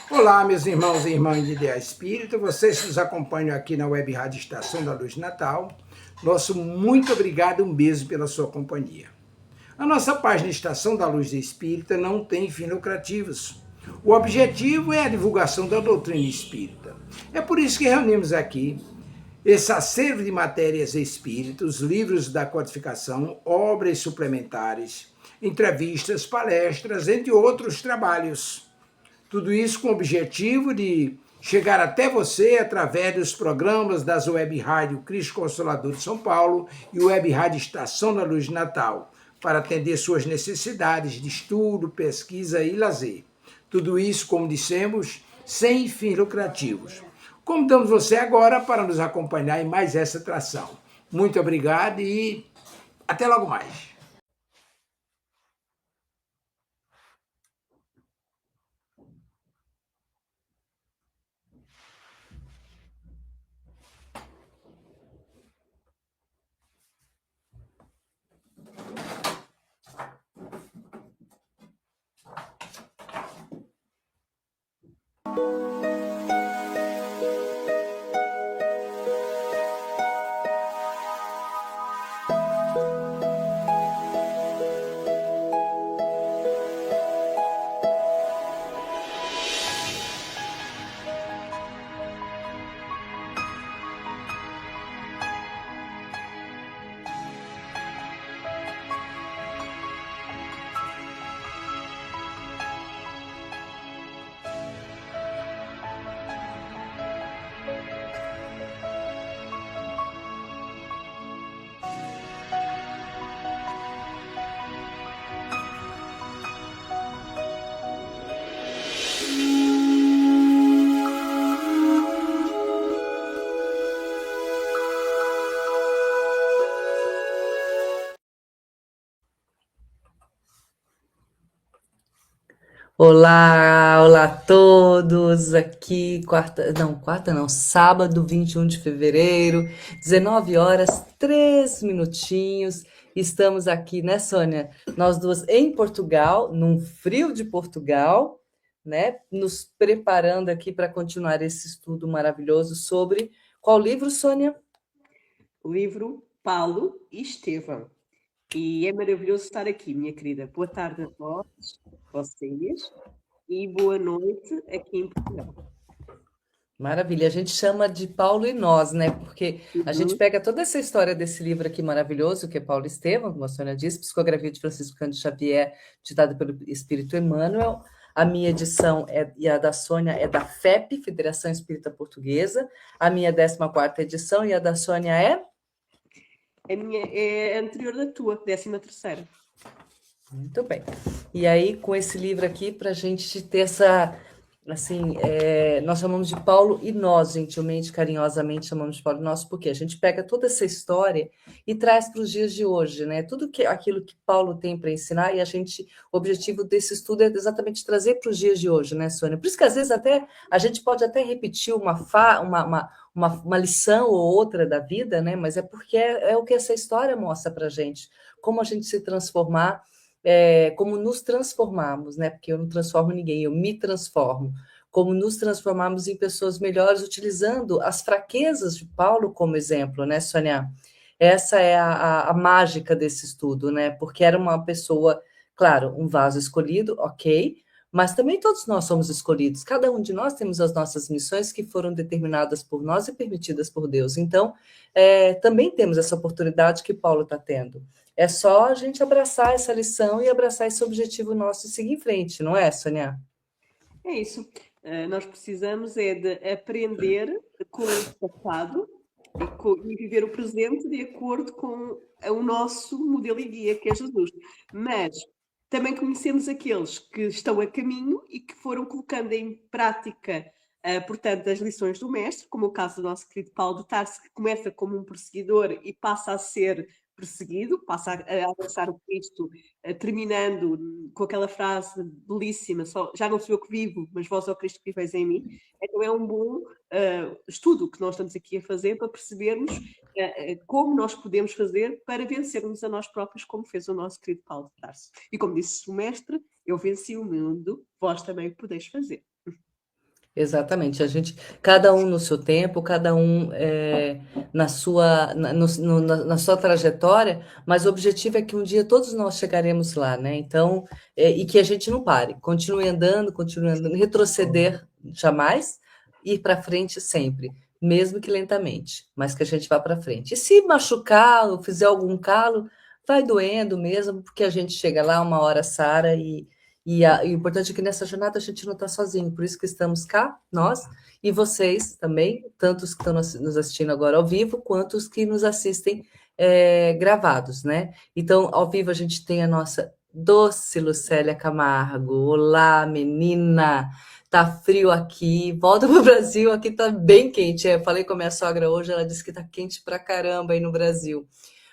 Olá, meus irmãos e irmãs de Ideal Espírita, vocês que nos acompanham aqui na Web Rádio Estação da Luz de Natal, nosso muito obrigado e um beijo pela sua companhia. A nossa página Estação da Luz de Espírita não tem fins lucrativos. O objetivo é a divulgação da doutrina espírita. É por isso que reunimos aqui esse acervo de matérias espíritas, livros da codificação, obras suplementares, entrevistas, palestras, entre outros trabalhos. Tudo isso com o objetivo de chegar até você através dos programas das Web Rádio Cristo Consolador de São Paulo e Web Rádio Estação da Luz de Natal, para atender suas necessidades de estudo, pesquisa e lazer. Tudo isso, como dissemos, sem fins lucrativos. Convidamos você agora para nos acompanhar em mais essa atração. Muito obrigado e até logo mais. Olá, olá a todos, aqui sábado 21 de fevereiro, 19 horas, 3 minutinhos, estamos aqui, né, Sônia? Nós duas em Portugal, num frio de Portugal, né, nos preparando aqui para continuar esse estudo maravilhoso sobre qual livro, Sônia? O livro Paulo e Estevão. E é maravilhoso estar aqui, minha querida. Boa tarde a vocês, e boa noite aqui em Portugal. Maravilha, a gente chama de Paulo e nós, né? Porque a gente pega toda essa história desse livro aqui maravilhoso, que é Paulo Estevão, como a Sônia disse, Psicografia de Francisco Cândido Xavier, ditada pelo Espírito Emmanuel. A minha edição e a da Sônia é da FEP, Federação Espírita Portuguesa. A minha 14ª edição e a da Sônia é? A minha é anterior da tua, 13ª. Muito bem. E aí, com esse livro aqui, para a gente ter essa... Assim, nós chamamos de Paulo e nós, gentilmente, carinhosamente chamamos de Paulo e nós, porque a gente pega toda essa história e traz para os dias de hoje, né? Tudo aquilo que Paulo tem para ensinar, e o objetivo desse estudo é exatamente trazer para os dias de hoje, né, Sônia? Por isso que às vezes até a gente pode até repetir uma lição ou outra da vida, né? Mas é porque é o que essa história mostra para a gente, como a gente se transformar. Como nos transformamos, né? Porque eu não transformo ninguém, eu me transformo. Como nos transformamos em pessoas melhores, utilizando as fraquezas de Paulo como exemplo, né, Sônia? Essa é a mágica desse estudo, né? Porque era uma pessoa, claro, um vaso escolhido, ok, mas também todos nós somos escolhidos. Cada um de nós temos as nossas missões que foram determinadas por nós e permitidas por Deus. Então, também temos essa oportunidade que Paulo está tendo. É só a gente abraçar essa lição e abraçar esse objetivo nosso e seguir em frente, não é, Sônia? É isso. Nós precisamos de aprender com o passado e viver o presente de acordo com o nosso modelo e guia, que é Jesus. Mas também conhecemos aqueles que estão a caminho e que foram colocando em prática, portanto, as lições do mestre, como o caso do nosso querido Paulo de Tarso, que começa como um perseguidor e passa a ser perseguido, passa a abraçar o Cristo, terminando com aquela frase belíssima, já não sou eu que vivo, mas vós, ó Cristo, que viveis em mim. Então é um bom estudo que nós estamos aqui a fazer para percebermos como nós podemos fazer para vencermos a nós próprios, como fez o nosso querido Paulo de Tarso. E como disse o mestre, eu venci o mundo, vós também o podeis fazer. Exatamente, cada um no seu tempo, cada um na sua trajetória, mas o objetivo é que um dia todos nós chegaremos lá, né? Então, e que a gente não pare, continue andando, retroceder jamais, ir para frente sempre, mesmo que lentamente, mas que a gente vá para frente. E se machucar ou fizer algum calo, vai doendo mesmo, porque a gente chega lá, uma hora sara e o importante é que nessa jornada a gente não está sozinho, por isso que estamos cá, nós, e vocês também, tantos que estão nos assistindo agora ao vivo, quanto os que nos assistem gravados, né? Então, ao vivo a gente tem a nossa doce Lucélia Camargo. Olá, menina! Tá frio aqui, volta pro Brasil, aqui tá bem quente. Eu falei com a minha sogra hoje, ela disse que tá quente pra caramba aí no Brasil.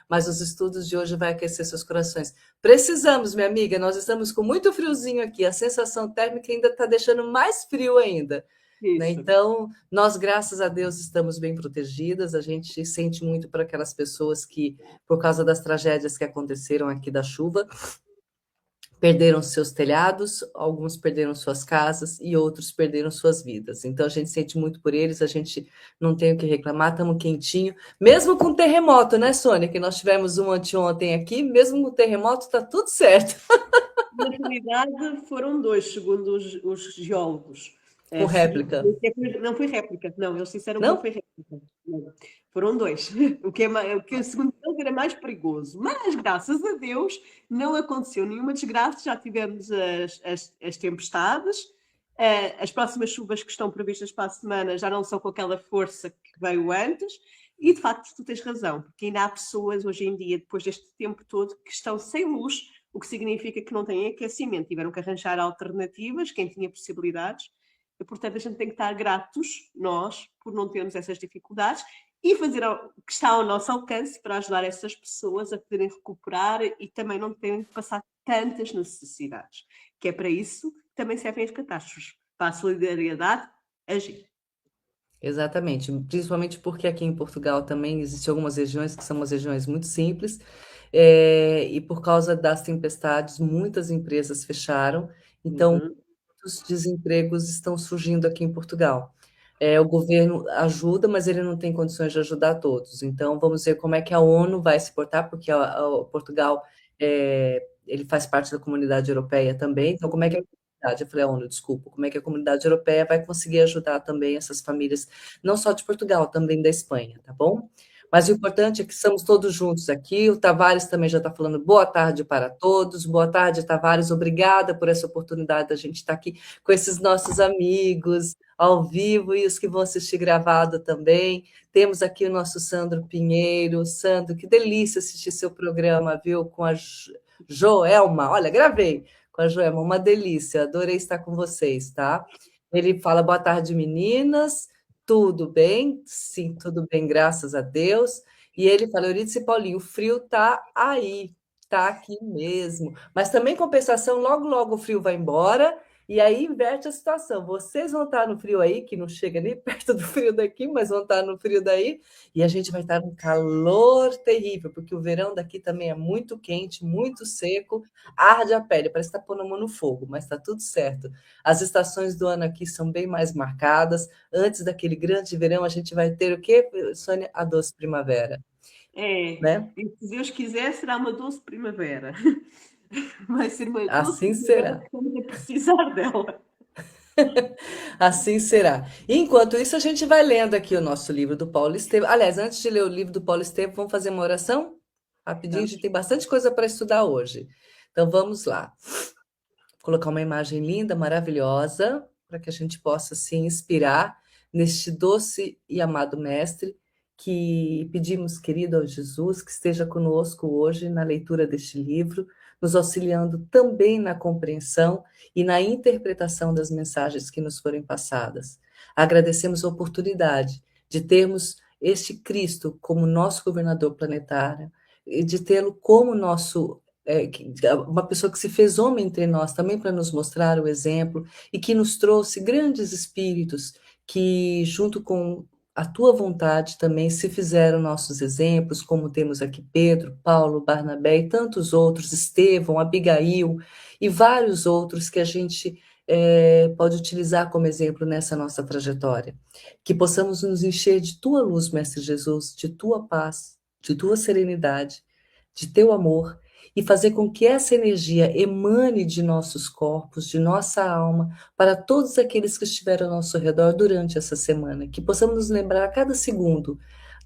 Mas os estudos de hoje vai aquecer seus corações. Precisamos, minha amiga, nós estamos com muito friozinho aqui, a sensação térmica ainda está deixando mais frio ainda. Né? Então, nós, graças a Deus, estamos bem protegidas, a gente sente muito para aquelas pessoas que, por causa das tragédias que aconteceram aqui da chuva, perderam seus telhados, alguns perderam suas casas e outros perderam suas vidas. Então, a gente sente muito por eles, a gente não tem o que reclamar, estamos quentinho. Mesmo com terremoto, né, Sônia? Que nós tivemos um anteontem aqui, mesmo com terremoto, está tudo certo. Na realidade, foram dois, segundo os geólogos. Com réplica. Não foi réplica, não, eles disseram não que não foi réplica. Não. Foram dois, o que segundo eles era mais perigoso. Mas, graças a Deus, não aconteceu nenhuma desgraça, já tivemos as tempestades, as próximas chuvas que estão previstas para a semana já não são com aquela força que veio antes, e de facto tu tens razão, porque ainda há pessoas hoje em dia, depois deste tempo todo, que estão sem luz, o que significa que não têm aquecimento, tiveram que arranjar alternativas, quem tinha possibilidades, e portanto a gente tem que estar gratos, nós, por não termos essas dificuldades, e fazer o que está ao nosso alcance para ajudar essas pessoas a poderem recuperar e também não terem que passar tantas necessidades, que é para isso que também servem as catástrofes, para a solidariedade agir. Exatamente, principalmente porque aqui em Portugal também existem algumas regiões que são umas regiões muito simples, e por causa das tempestades, muitas empresas fecharam, então muitos desempregos estão surgindo aqui em Portugal. O governo ajuda, mas ele não tem condições de ajudar todos. Então, vamos ver como é que a ONU vai se portar, porque Portugal ele faz parte da comunidade europeia também. Então, como é que a comunidade, eu falei a ONU, desculpa, como é que a comunidade europeia vai conseguir ajudar também essas famílias, não só de Portugal, também da Espanha, tá bom? Mas o importante é que estamos todos juntos aqui. O Tavares também já está falando boa tarde para todos. Boa tarde, Tavares. Obrigada por essa oportunidade da gente estar aqui com esses nossos amigos ao vivo e os que vão assistir gravado também. Temos aqui o nosso Sandro Pinheiro. Sandro, que delícia assistir seu programa, viu? Com a Joelma. Olha, gravei com a Joelma, uma delícia. Adorei estar com vocês, tá? Ele fala boa tarde, meninas. Tudo bem? Sim, tudo bem, graças a Deus. E ele fala, Euridice e Paulinho, o frio tá aí, tá aqui mesmo. Mas também, compensação, logo, logo o frio vai embora e aí inverte a situação. Vocês vão estar no frio aí, que não chega nem perto do frio daqui, mas vão estar no frio daí, e a gente vai estar num calor terrível, porque o verão daqui também é muito quente, muito seco, arde a pele, parece que está pondo a mão no fogo, mas está tudo certo. As estações do ano aqui são bem mais marcadas. Antes daquele grande verão, a gente vai ter o quê, Sônia? A doce primavera. Né? E se Deus quiser, será uma doce primavera. Vai ser uma doce assim primavera, será. estamos a precisar dela. Assim será. Enquanto isso, a gente vai lendo aqui o nosso livro do Paulo Estevam. Aliás, antes de ler o livro do Paulo Estevam, vamos fazer uma oração? Rapidinho, a gente tem bastante coisa para estudar hoje. Então, vamos lá. Vou colocar uma imagem linda, maravilhosa, para que a gente possa se inspirar neste doce e amado Mestre, que pedimos, querido ao Jesus, que esteja conosco hoje na leitura deste livro, nos auxiliando também na compreensão e na interpretação das mensagens que nos forem passadas. Agradecemos a oportunidade de termos este Cristo como nosso governador planetário e de tê-lo como nosso uma pessoa que se fez homem entre nós também para nos mostrar o exemplo e que nos trouxe grandes espíritos que, junto com a tua vontade, também se fizeram nossos exemplos, como temos aqui Pedro, Paulo, Barnabé e tantos outros, Estevão, Abigail e vários outros que a gente pode utilizar como exemplo nessa nossa trajetória. Que possamos nos encher de tua luz, Mestre Jesus, de tua paz, de tua serenidade, de teu amor, e fazer com que essa energia emane de nossos corpos, de nossa alma, para todos aqueles que estiveram ao nosso redor durante essa semana. Que possamos nos lembrar a cada segundo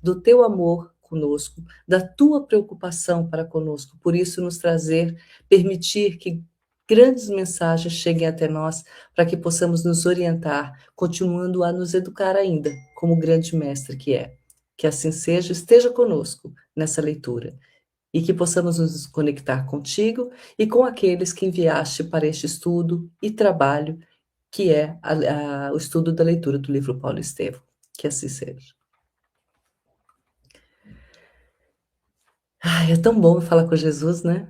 do teu amor conosco, da tua preocupação para conosco. Por isso, nos trazer, permitir que grandes mensagens cheguem até nós, para que possamos nos orientar, continuando a nos educar ainda, como grande mestre que é. Que assim seja, esteja conosco nessa leitura, e que possamos nos conectar contigo e com aqueles que enviaste para este estudo e trabalho, que é o estudo da leitura do livro Paulo Estevam. Que assim seja. Ai, é tão bom falar com Jesus, né?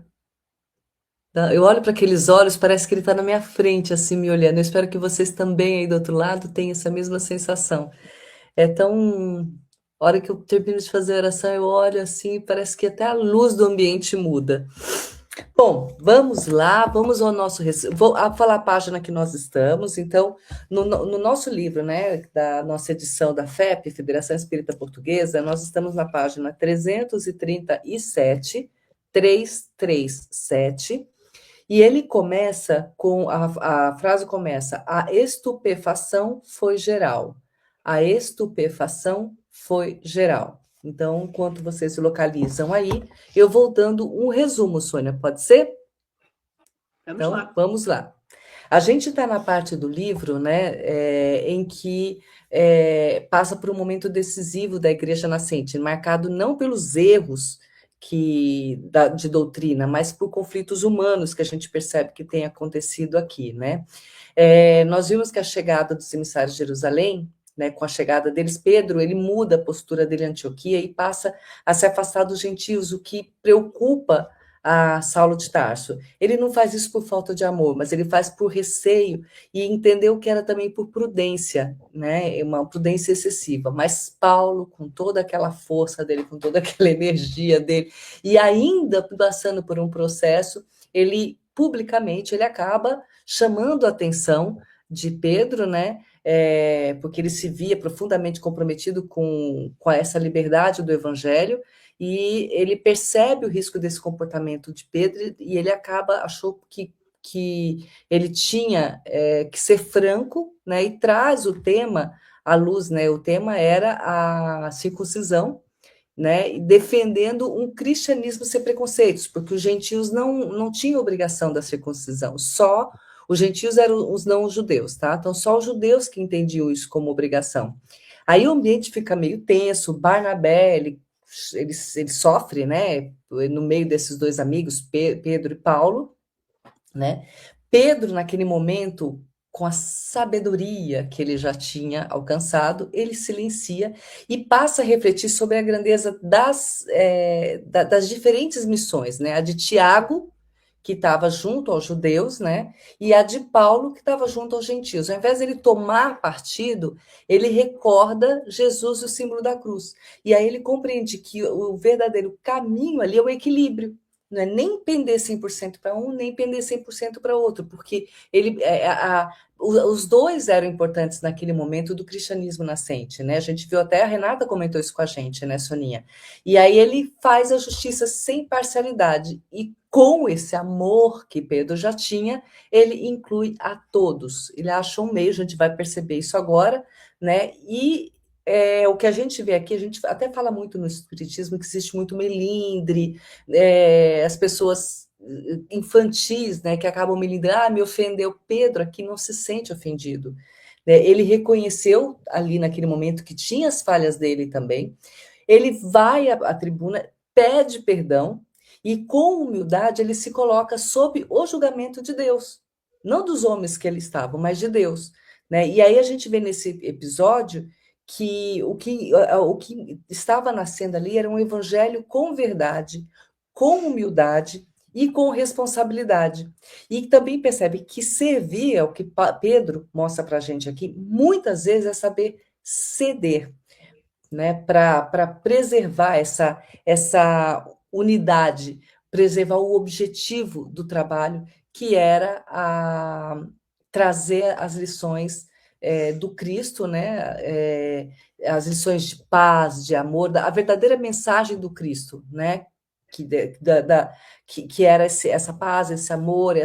Eu olho para aqueles olhos, parece que ele está na minha frente, assim, me olhando. Eu espero que vocês também aí do outro lado tenham essa mesma sensação. É tão... A hora que eu termino de fazer a oração, eu olho assim, parece que até a luz do ambiente muda. Bom, vamos lá, vamos ao nosso... Vou falar a página que nós estamos. Então, no nosso livro, né, da nossa edição da FEP, Federação Espírita Portuguesa, nós estamos na página 337, 337, e ele começa com, a frase começa, a estupefação foi geral. A estupefação foi geral. Então, enquanto vocês se localizam aí, eu vou dando um resumo, Sônia, pode ser? Vamos lá. Então, vamos lá. A gente está na parte do livro, né, em que passa por um momento decisivo da Igreja Nascente, marcado não pelos erros de doutrina, mas por conflitos humanos que a gente percebe que tem acontecido aqui, né? Nós vimos que a chegada dos emissários de Jerusalém, né, com a chegada deles, Pedro, ele muda a postura dele em Antioquia e passa a se afastar dos gentios, o que preocupa a Saulo de Tarso. Ele não faz isso por falta de amor, mas ele faz por receio e entendeu que era também por prudência, né, uma prudência excessiva. Mas Paulo, com toda aquela força dele, com toda aquela energia dele, e ainda passando por um processo, ele publicamente ele acaba chamando a atenção de Pedro, né, porque ele se via profundamente comprometido com essa liberdade do evangelho, e ele percebe o risco desse comportamento de Pedro, e ele achou que ele tinha que ser franco, né, e traz o tema à luz, né, o tema era a circuncisão, né, defendendo um cristianismo sem preconceitos, porque os gentios não tinham obrigação da circuncisão, só os gentios eram os não-judeus, tá? Então, só os judeus que entendiam isso como obrigação. Aí o ambiente fica meio tenso, Barnabé, ele sofre, né, no meio desses dois amigos, Pedro e Paulo, né? Pedro, naquele momento, com a sabedoria que ele já tinha alcançado, ele silencia e passa a refletir sobre a grandeza das diferentes missões, né? A de Tiago, que estava junto aos judeus, né? E a de Paulo, que estava junto aos gentios. Ao invés de ele tomar partido, ele recorda Jesus e o símbolo da cruz. E aí ele compreende que o verdadeiro caminho ali é o equilíbrio. Não é nem pender 100% para um, nem pender 100% para outro, porque os dois eram importantes naquele momento do cristianismo nascente, né? A gente viu até, a Renata comentou isso com a gente, né, Soninha? E aí ele faz a justiça sem parcialidade, e com esse amor que Pedro já tinha, ele inclui a todos. Ele acha um meio, a gente vai perceber isso agora, né? E o que a gente vê aqui, a gente até fala muito no espiritismo que existe muito melindre, as pessoas infantis, né, que acabam melindrando, me ofendeu. Pedro aqui não se sente ofendido. Ele reconheceu ali naquele momento que tinha as falhas dele também. Ele vai à tribuna, pede perdão, e com humildade ele se coloca sob o julgamento de Deus, não dos homens que ele estava, mas de Deus, né? E aí a gente vê nesse episódio que o que estava nascendo ali era um evangelho com verdade, com humildade e com responsabilidade. E também percebe que servir, é o que Pedro mostra para a gente aqui, muitas vezes é saber ceder, né, para preservar essa unidade, preservar o objetivo do trabalho, que era trazer as lições do Cristo, né? As lições de paz, de amor, a verdadeira mensagem do Cristo, né? Que era essa paz, esse amor,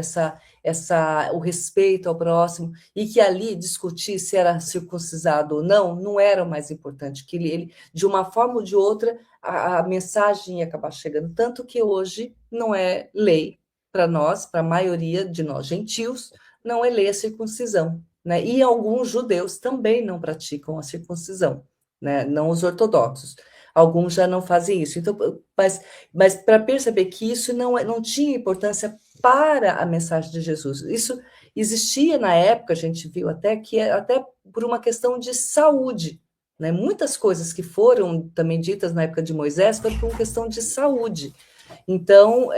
o respeito ao próximo, e que ali discutir se era circuncisado ou não era o mais importante, que ele de uma forma ou de outra, a mensagem ia acabar chegando, tanto que hoje não é lei para nós, para a maioria de nós gentios, não é lei a circuncisão, né? E alguns judeus também não praticam a circuncisão, né? Não os ortodoxos. Alguns já não fazem isso. Então, mas para perceber que isso não tinha importância para a mensagem de Jesus. Isso existia na época, a gente viu até que até por uma questão de saúde, né? Muitas coisas que foram também ditas na época de Moisés foi por uma questão de saúde. Então,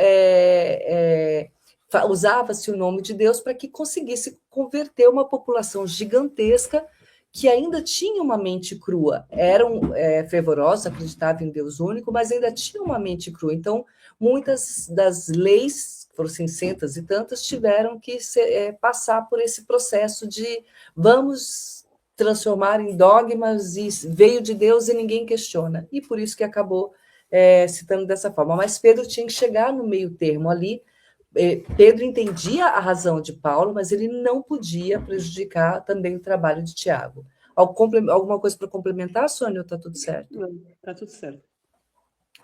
usava-se o nome de Deus para que conseguisse converter uma população gigantesca que ainda tinha uma mente crua, eram fervorosos, acreditavam em Deus único, mas ainda tinham uma mente crua. Então, muitas das leis, foram 600 e tantas, tiveram que passar por esse processo de vamos transformar em dogmas, e veio de Deus e ninguém questiona. E por isso que acabou citando dessa forma. Mas Pedro tinha que chegar no meio termo ali. Pedro entendia a razão de Paulo, mas ele não podia prejudicar também o trabalho de Tiago. Alguma coisa para complementar, Sônia, ou está tudo certo? Não, está tudo certo.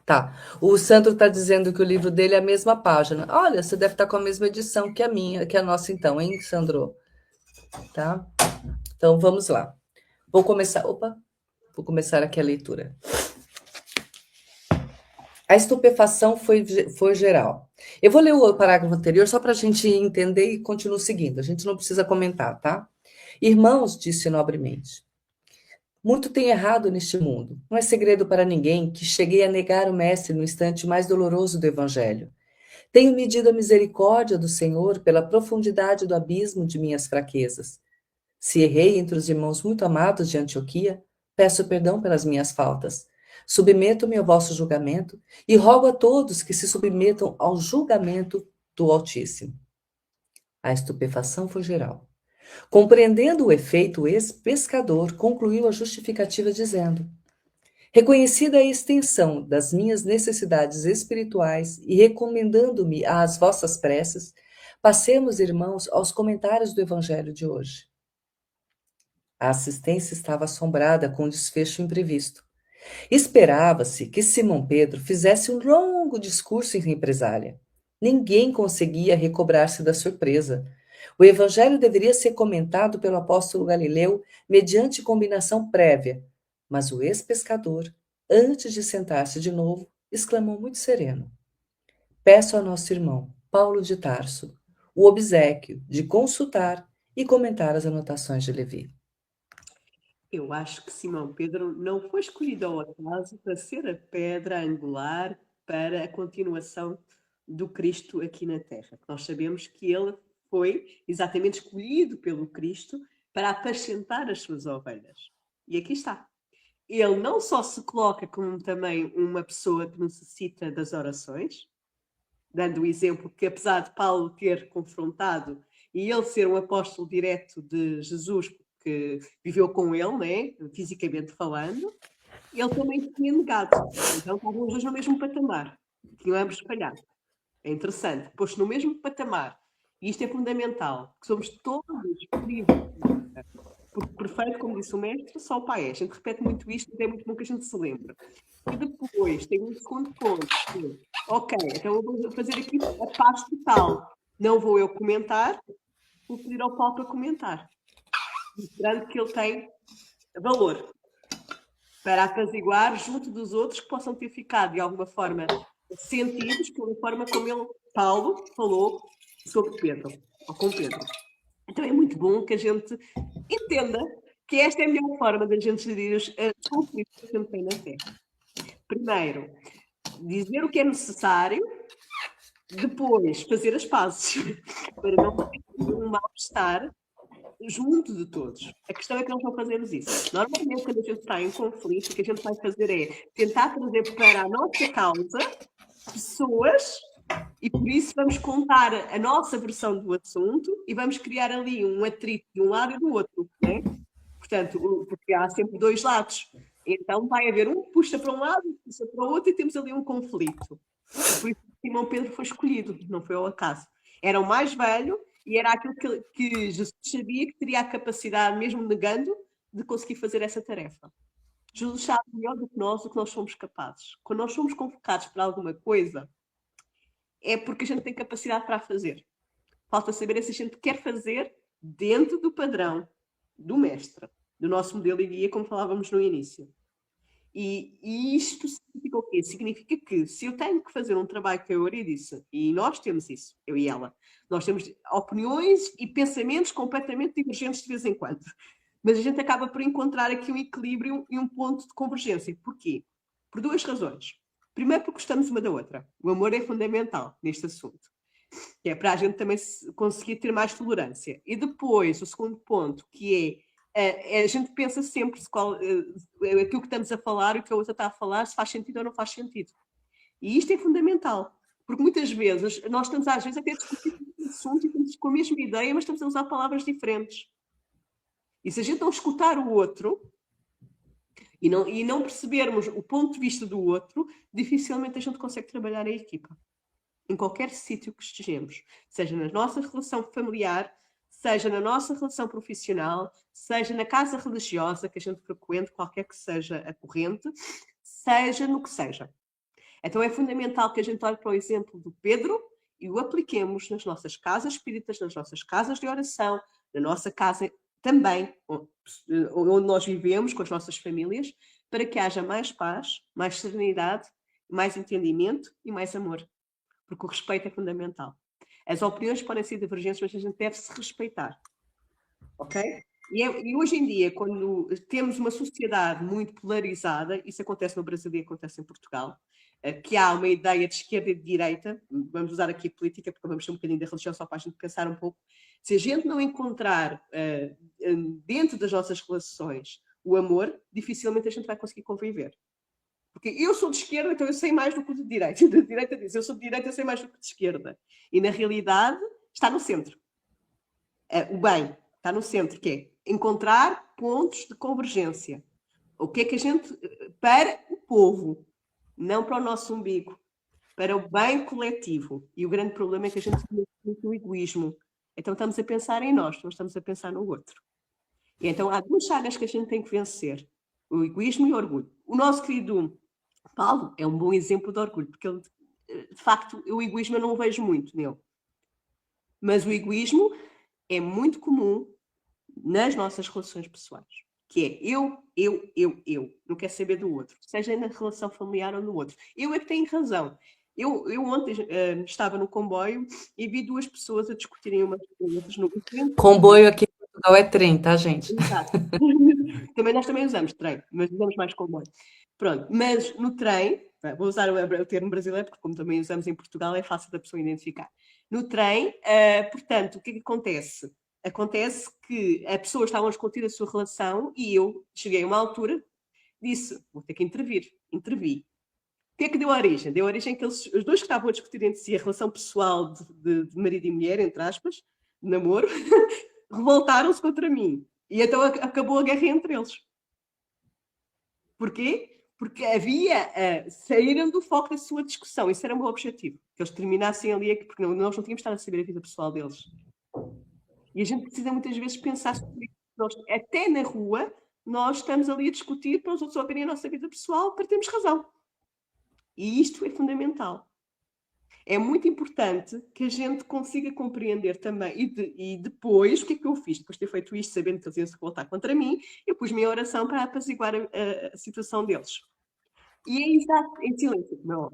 Tá. O Sandro está dizendo que o livro dele é a mesma página. Olha, você deve estar com a mesma edição que a minha, que a nossa então, hein, Sandro? Tá? Então, vamos lá. Vou começar aqui a leitura. A estupefação foi geral. Eu vou ler o parágrafo anterior só para a gente entender e continuo seguindo. A gente não precisa comentar, tá? Irmãos, disse nobremente, muito tem errado neste mundo. Não é segredo para ninguém que cheguei a negar o Mestre no instante mais doloroso do Evangelho. Tenho medido a misericórdia do Senhor pela profundidade do abismo de minhas fraquezas. Se errei entre os irmãos muito amados de Antioquia, peço perdão pelas minhas faltas. Submeto-me ao vosso julgamento e rogo a todos que se submetam ao julgamento do Altíssimo. A estupefação foi geral. Compreendendo o efeito, o ex-pescador concluiu a justificativa dizendo: reconhecida a extensão das minhas necessidades espirituais e recomendando-me às vossas preces, passemos, irmãos, aos comentários do Evangelho de hoje. A assistência estava assombrada com o desfecho imprevisto. Esperava-se que Simão Pedro fizesse um longo discurso em represália. Ninguém conseguia recobrar-se da surpresa. O evangelho deveria ser comentado pelo apóstolo Galileu mediante combinação prévia, mas o ex-pescador, antes de sentar-se de novo, exclamou muito sereno: peço ao nosso irmão, Paulo de Tarso, o obséquio de consultar e comentar as anotações de Levi. Eu acho que Simão Pedro não foi escolhido ao acaso para ser a pedra angular para a continuação do Cristo aqui na Terra. Nós sabemos que ele foi exatamente escolhido pelo Cristo para apacentar as suas ovelhas. E aqui está. Ele não só se coloca como também uma pessoa que necessita das orações, dando o exemplo que, apesar de Paulo ter confrontado e ele ser um apóstolo direto de Jesus, que viveu com ele, né, fisicamente falando, ele também tinha negado. Então estavam os dois no mesmo patamar, tinham ambos espalhado. É interessante, posto no mesmo patamar, e isto é fundamental, que somos todos livres, porque perfeito, como disse o mestre, só o Pai é. A gente repete muito isto, mas é muito bom que a gente se lembre. E depois tem um segundo ponto, que, ok, então eu vou fazer aqui a paz total. Não vou eu comentar, vou pedir ao Paulo para comentar. Mostrando que ele tem valor para apaziguar junto dos outros que possam ter ficado de alguma forma sentidos pela forma como ele, Paulo, falou sobre Pedro, ou com Pedro. Então é muito bom que a gente entenda que esta é a melhor forma de a gente gerir os conflitos que a gente tem na Terra. Primeiro, dizer o que é necessário, depois fazer as pazes, para não ter um mal-estar junto de todos. A questão é que nós não fazemos isso. Normalmente, quando a gente está em conflito, o que a gente vai fazer é tentar trazer para a nossa causa pessoas E por isso vamos contar a nossa versão do assunto e vamos criar ali um atrito de um lado e do outro, né? Portanto, porque há sempre dois lados. Então vai haver um que puxa para um lado, puxa para o outro e temos ali um conflito. E por isso Simão Pedro foi escolhido, não foi ao acaso. Era o mais velho e era aquilo que Jesus sabia que teria a capacidade, mesmo negando, de conseguir fazer essa tarefa. Jesus sabe melhor do que nós o que nós somos capazes. Quando nós somos convocados para alguma coisa, é porque a gente tem capacidade para a fazer. Falta saber se a gente quer fazer dentro do padrão do mestre, do nosso modelo e guia, como falávamos no início. E isto significa o quê? Significa que se eu tenho que fazer um trabalho que a Euri disse, e nós temos isso, eu e ela, nós temos opiniões e pensamentos completamente divergentes de vez em quando, mas a gente acaba por encontrar aqui um equilíbrio e um ponto de convergência. Porquê? Por duas razões. Primeiro, porque gostamos uma da outra. O amor é fundamental neste assunto, que é para a gente também conseguir ter mais tolerância. E depois, o segundo ponto, que é a gente pensa sempre se aquilo que estamos a falar e o que a outra está a falar, se faz sentido ou não faz sentido. E isto é fundamental, porque muitas vezes nós estamos às vezes até a discutir o assunto e estamos com a mesma ideia, mas estamos a usar palavras diferentes. E se a gente não escutar o outro e não percebermos o ponto de vista do outro, dificilmente a gente consegue trabalhar em equipa. Em qualquer sítio que estejamos, seja na nossa relação familiar, seja na nossa relação profissional, seja na casa religiosa que a gente frequente, qualquer que seja a corrente, seja no que seja. Então é fundamental que a gente olhe para o exemplo do Pedro e o apliquemos nas nossas casas espíritas, nas nossas casas de oração, na nossa casa também, onde nós vivemos com as nossas famílias, para que haja mais paz, mais serenidade, mais entendimento e mais amor. Porque o respeito é fundamental. As opiniões podem ser divergentes, mas a gente deve se respeitar. Ok? E hoje em dia, quando temos uma sociedade muito polarizada, isso acontece no Brasil e acontece em Portugal, que há uma ideia de esquerda e de direita, vamos usar aqui a política, porque vamos ter um bocadinho da religião só para a gente pensar um pouco. Se a gente não encontrar dentro das nossas relações o amor, dificilmente a gente vai conseguir conviver. Porque eu sou de esquerda, então eu sei mais do que o de direita. E de direita diz, eu sou de direita, eu sei mais do que de esquerda. E na realidade está no centro. O bem está no centro, que é encontrar pontos de convergência. O que é que a gente... Para o povo, não para o nosso umbigo. Para o bem coletivo. E o grande problema é que a gente tem muito egoísmo. Então estamos a pensar em nós, não estamos a pensar no outro. E então há duas chagas que a gente tem que vencer. O egoísmo e o orgulho. O nosso querido Paulo é um bom exemplo de orgulho, porque ele, de facto, o egoísmo eu não o vejo muito nele. Mas o egoísmo é muito comum nas nossas relações pessoais, que é eu. Não quero saber do outro, seja na relação familiar ou no outro. Eu é que tenho razão. Eu ontem estava no comboio e vi duas pessoas a discutirem umas com outras no Comboio aqui em Portugal é trem, tá, gente? Exato. Nós também usamos trem, mas usamos mais comboio. Pronto, mas no trem, vou usar o termo brasileiro, porque como também usamos em Portugal, é fácil da pessoa identificar. No trem, portanto, o que é que acontece? Acontece que a pessoa estava a discutir a sua relação e eu cheguei a uma altura, disse, vou ter que intervir. Intervi. O que é que deu origem? Deu origem que os dois que estavam a discutir entre si a relação pessoal de marido e mulher, entre aspas, de namoro, revoltaram-se contra mim. E então acabou a guerra entre eles. Porquê? Porque saíram do foco da sua discussão. Isso era o meu objetivo. Que eles terminassem ali, porque nós não tínhamos de estar a saber a vida pessoal deles. E a gente precisa muitas vezes pensar sobre isso. Até na rua, nós estamos ali a discutir para os outros ouvirem a nossa vida pessoal para termos razão. E isto é fundamental. É muito importante que a gente consiga compreender também. E depois, o que é que eu fiz? Depois de ter feito isto, sabendo que eles iam se voltar contra mim, eu pus minha oração para apaziguar a situação deles. E é exato, em silêncio, não.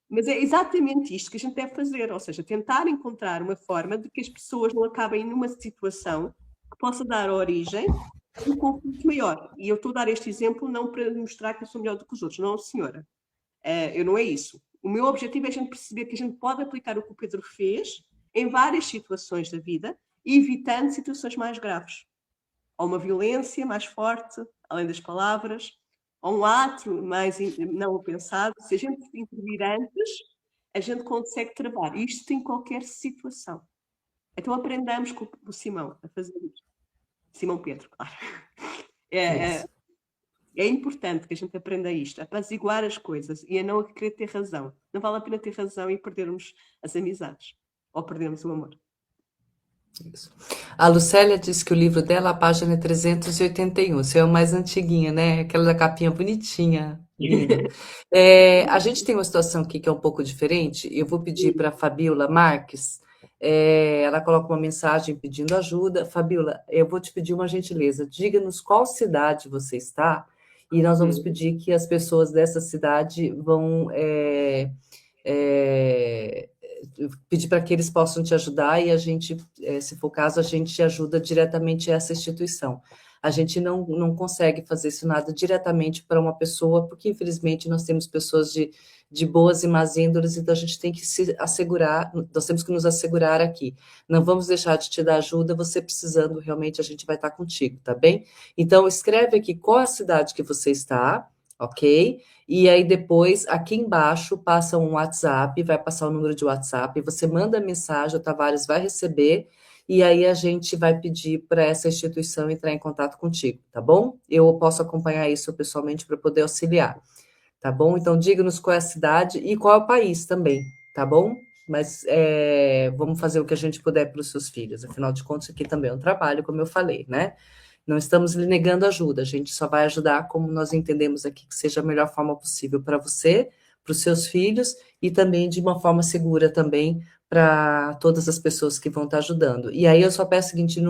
Mas é exatamente isto que a gente deve fazer, ou seja, tentar encontrar uma forma de que as pessoas não acabem numa situação que possa dar origem a um conflito maior. E eu estou a dar este exemplo não para mostrar que eu sou melhor do que os outros, não, senhora. Eu não é isso. O meu objetivo é a gente perceber que a gente pode aplicar o que o Pedro fez em várias situações da vida, evitando situações mais graves. Ou uma violência mais forte, além das palavras, ou um ato mais não pensado. Se a gente intervir antes, a gente consegue travar isto em qualquer situação. Então aprendamos com o Simão a fazer isto. Simão Pedro, claro. É importante que a gente aprenda isto, a apaziguar as coisas e a não querer ter razão. Não vale a pena ter razão e perdermos as amizades ou perdermos o amor. Isso. A Lucélia disse que o livro dela, a página é 381. Você é o mais antiguinha, né? Aquela da capinha bonitinha, linda. A gente tem uma situação aqui que é um pouco diferente. Eu vou pedir para a Fabiola Marques. Ela coloca uma mensagem pedindo ajuda. Fabiola, eu vou te pedir uma gentileza. Diga-nos qual cidade você está e nós vamos pedir que as pessoas dessa cidade vão pedir para que eles possam te ajudar e a gente, se for o caso, a gente ajuda diretamente essa instituição. A gente não consegue fazer isso nada diretamente para uma pessoa, porque infelizmente nós temos pessoas de boas e más índoles, então a gente tem que se assegurar, nós temos que nos assegurar aqui. Não vamos deixar de te dar ajuda, você precisando, realmente a gente vai estar contigo, tá bem? Então escreve aqui qual é a cidade que você está, ok? E aí depois, aqui embaixo, passa um WhatsApp, vai passar o número de WhatsApp, você manda a mensagem, o Tavares vai receber, e aí a gente vai pedir para essa instituição entrar em contato contigo, tá bom? Eu posso acompanhar isso pessoalmente para poder auxiliar, tá bom? Então, diga-nos qual é a cidade e qual é o país também, tá bom? Mas vamos fazer o que a gente puder para os seus filhos, afinal de contas, aqui também é um trabalho, como eu falei, né? Não estamos lhe negando ajuda, a gente só vai ajudar como nós entendemos aqui que seja a melhor forma possível para você, para os seus filhos e também de uma forma segura também para todas as pessoas que vão estar ajudando. E aí eu só peço o seguinte,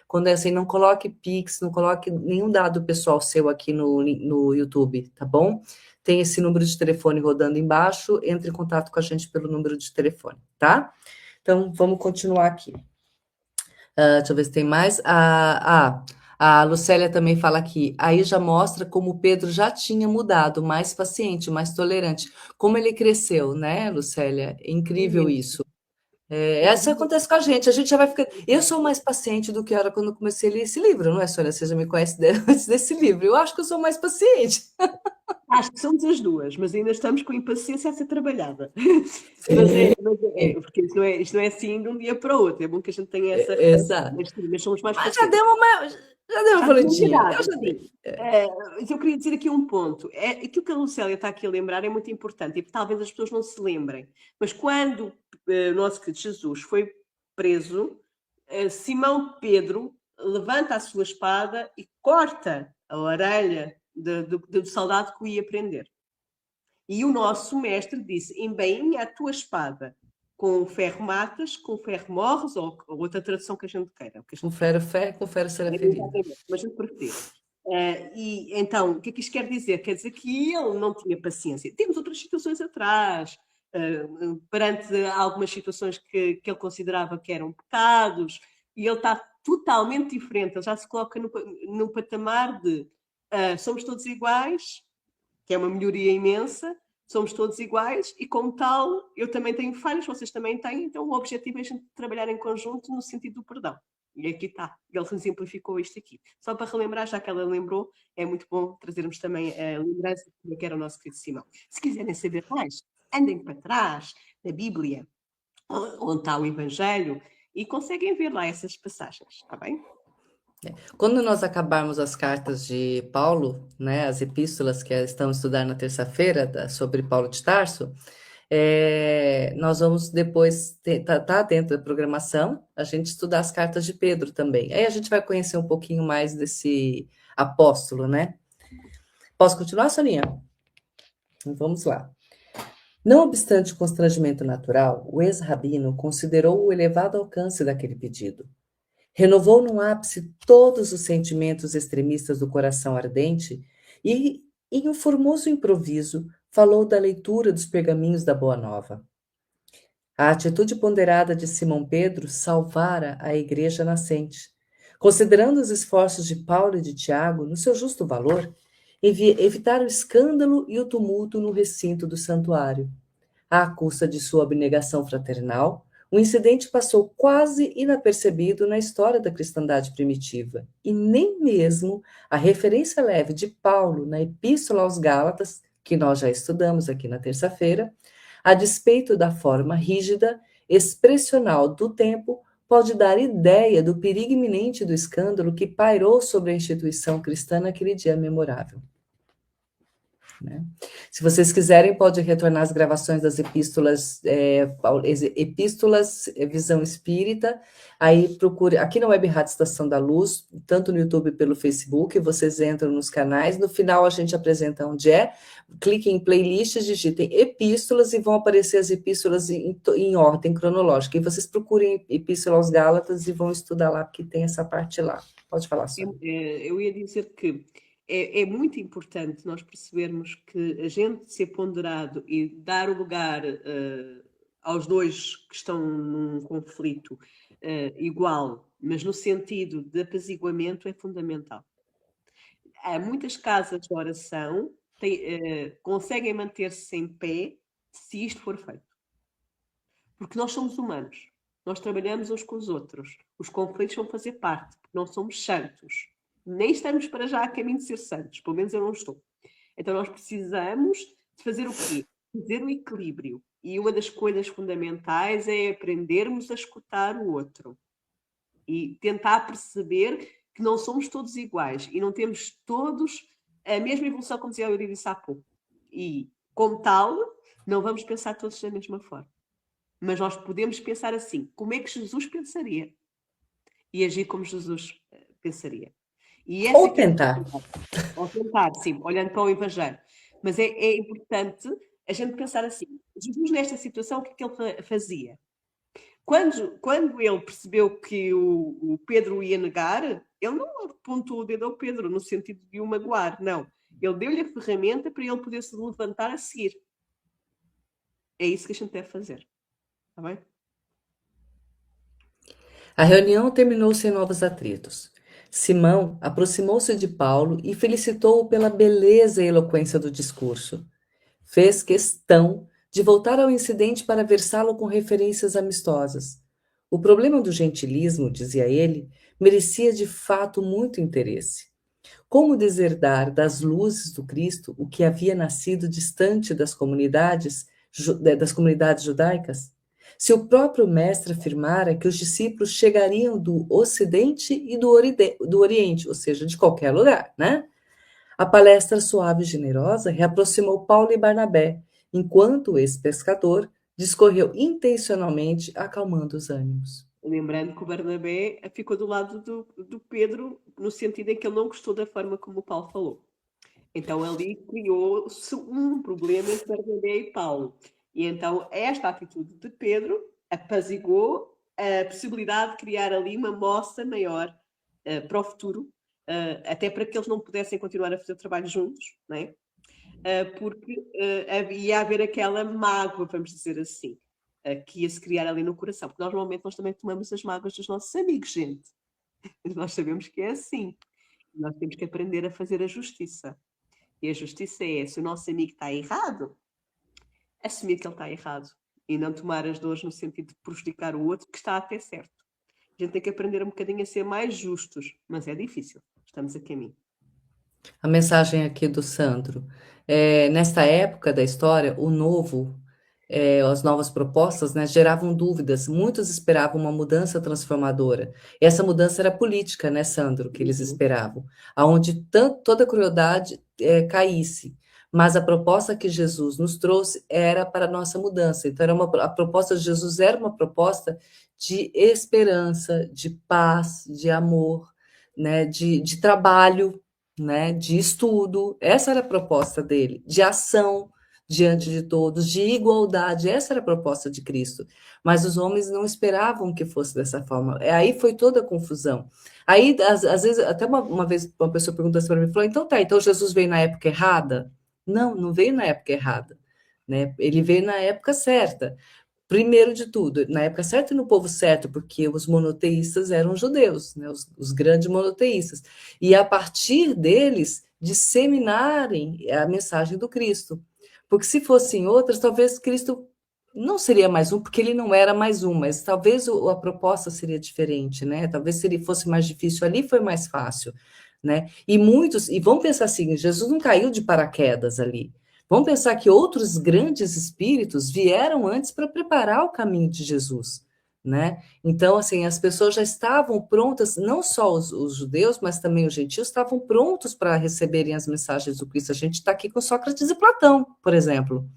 quando é assim, não coloque Pix, não coloque nenhum dado pessoal seu aqui no YouTube, tá bom? Tem esse número de telefone rodando embaixo, entre em contato com a gente pelo número de telefone, tá? Então, vamos continuar aqui. Deixa eu ver se tem mais. A Lucélia também fala aqui, aí já mostra como o Pedro já tinha mudado, mais paciente, mais tolerante. Como ele cresceu, né, Lucélia? É incrível isso. Isso acontece com a gente já vai ficar. Eu sou mais paciente do que era quando eu comecei a ler esse livro, não é, Sônia? Você já me conhece antes desse livro. Eu acho que eu sou mais paciente. Acho que somos as duas, mas ainda estamos com impaciência a ser trabalhada. Porque isto não é assim de um dia para o outro. É bom que a gente tenha essa. Exato. Mas somos mais Mas pacientes. já deu uma voltinha. Eu já dei. Eu queria dizer aqui um ponto. Aquilo que a Lucélia está aqui a lembrar é muito importante e talvez as pessoas não se lembrem. Mas quando o nosso querido Jesus foi preso, Simão Pedro levanta a sua espada e corta a orelha do soldado que o ia prender. E o nosso mestre disse: embainha a tua espada. Com ferro matas, com ferro morres, ou outra tradução que a gente queira. Com ferro será ferido. Mas a gente prefere. E então, o que é que isto quer dizer? Quer dizer que ele não tinha paciência. Temos outras situações atrás, perante algumas situações que ele considerava que eram pecados, e ele está totalmente diferente. Ele já se coloca no patamar de somos todos iguais, que é uma melhoria imensa, somos todos iguais e, como tal, eu também tenho falhas, vocês também têm, então o objetivo é a gente trabalhar em conjunto no sentido do perdão. E aqui está, ele simplificou isto aqui. Só para relembrar, já que ela lembrou, é muito bom trazermos também a lembrança de que era o nosso querido Simão. Se quiserem saber mais, andem para trás da Bíblia, onde está o Evangelho, e conseguem ver lá essas passagens, está bem? Quando nós acabarmos as cartas de Paulo, né, as epístolas que estamos estudando na terça-feira sobre Paulo de Tarso, nós vamos depois, tá dentro da programação, a gente estudar as cartas de Pedro também. Aí a gente vai conhecer um pouquinho mais desse apóstolo, né? Posso continuar, Soninha? Vamos lá. Não obstante o constrangimento natural, o ex-rabino considerou o elevado alcance daquele pedido. Renovou num ápice todos os sentimentos extremistas do coração ardente e, em um formoso improviso, falou da leitura dos pergaminhos da Boa Nova. A atitude ponderada de Simão Pedro salvara a igreja nascente. Considerando os esforços de Paulo e de Tiago, no seu justo valor, evitaram o escândalo e o tumulto no recinto do santuário. À custa de sua abnegação fraternal, o incidente passou quase inapercebido na história da cristandade primitiva, e nem mesmo a referência leve de Paulo na Epístola aos Gálatas, que nós já estudamos aqui na terça-feira, a despeito da forma rígida, expressional do tempo, pode dar ideia do perigo iminente do escândalo que pairou sobre a instituição cristã naquele dia memorável. Né? Se vocês quiserem, pode retornar às gravações das epístolas, Visão Espírita, aí procure, aqui na Web Rádio Estação da Luz, tanto no YouTube pelo Facebook, vocês entram nos canais, no final a gente apresenta onde é, cliquem em playlists, digitem epístolas e vão aparecer as epístolas em ordem cronológica, e vocês procurem Epístola aos Gálatas e vão estudar lá, porque tem essa parte lá. Pode falar, Sônia. Eu ia dizer que é muito importante nós percebermos que a gente ser ponderado e dar o lugar aos dois que estão num conflito igual, mas no sentido de apaziguamento, é fundamental. Há muitas casas de oração conseguem manter-se em pé se isto for feito. Porque nós somos humanos, nós trabalhamos uns com os outros, os conflitos vão fazer parte, porque não somos santos. Nem estamos para já a caminho de ser santos, pelo menos eu não estou. Então nós precisamos de fazer o quê? Fazer o equilíbrio. E uma das coisas fundamentais é aprendermos a escutar o outro. E tentar perceber que não somos todos iguais e não temos todos a mesma evolução, como dizia a Euridice há pouco. E, como tal, não vamos pensar todos da mesma forma. Mas nós podemos pensar assim, como é que Jesus pensaria? E agir como Jesus pensaria. E essa Ou tentar. Ou tentar, sim, olhando para o Evangelho. Mas é importante a gente pensar assim, Jesus nesta situação, o que é que ele fazia? Quando ele percebeu que o Pedro ia negar, ele não apontou o dedo ao Pedro no sentido de o magoar, não. Ele deu-lhe a ferramenta para ele poder se levantar a seguir. É isso que a gente deve fazer. Está bem? A reunião terminou sem novos atritos. Simão aproximou-se de Paulo e felicitou-o pela beleza e eloquência do discurso. Fez questão de voltar ao incidente para versá-lo com referências amistosas. O problema do gentilismo, dizia ele, merecia de fato muito interesse. Como deserdar das luzes do Cristo o que havia nascido distante das comunidades judaicas? Se o próprio mestre afirmara que os discípulos chegariam do Ocidente e do Oriente, ou seja, de qualquer lugar, né? A palestra suave e generosa reaproximou Paulo e Barnabé, enquanto o ex-pescador discorreu intencionalmente, acalmando os ânimos. Lembrando que o Barnabé ficou do lado do Pedro, no sentido em que ele não gostou da forma como o Paulo falou. Então ali criou-se um problema entre Barnabé e Paulo. E então esta atitude de Pedro apaziguou a possibilidade de criar ali uma moça maior para o futuro, até para que eles não pudessem continuar a fazer o trabalho juntos, não é? Porque ia haver aquela mágoa, vamos dizer assim, que ia se criar ali no coração. Porque normalmente nós também tomamos as mágoas dos nossos amigos, gente. Nós sabemos que é assim. Nós temos que aprender a fazer a justiça. E a justiça é, se o nosso amigo está errado, assumir que ele está errado e não tomar as dores no sentido de prejudicar o outro que está até certo. A gente tem que aprender um bocadinho a ser mais justos, mas é difícil. Estamos a caminho. A mensagem aqui do Sandro. Nesta época da história, o novo, as novas propostas, né, geravam dúvidas. Muitos esperavam uma mudança transformadora. E essa mudança era política, né, Sandro, que eles esperavam, aonde toda a crueldade caísse. Mas a proposta que Jesus nos trouxe era para a nossa mudança. Então, a proposta de Jesus era uma proposta de esperança, de paz, de amor, né, de trabalho, né, de estudo. Essa era a proposta dele, de ação diante de todos, de igualdade. Essa era a proposta de Cristo. Mas os homens não esperavam que fosse dessa forma. Aí foi toda a confusão. Aí, às vezes, até uma vez uma pessoa perguntou assim para mim, falou, então Jesus veio na época errada? Não veio na época errada, né? Ele veio na época certa. Primeiro de tudo, na época certa e no povo certo, porque os monoteístas eram judeus, né? Os grandes monoteístas. E a partir deles, disseminarem a mensagem do Cristo. Porque se fossem outras, talvez Cristo não seria mais um, porque ele não era mais um, mas talvez a proposta seria diferente, né? Talvez se ele fosse mais difícil ali, foi mais fácil. Né? E vamos pensar assim, Jesus não caiu de paraquedas ali, Vamos pensar que outros grandes espíritos vieram antes para preparar o caminho de Jesus, né? Então, assim, as pessoas já estavam prontas, não só os judeus, mas também os gentios, estavam prontos para receberem as mensagens do Cristo. A gente está aqui com Sócrates e Platão, por exemplo,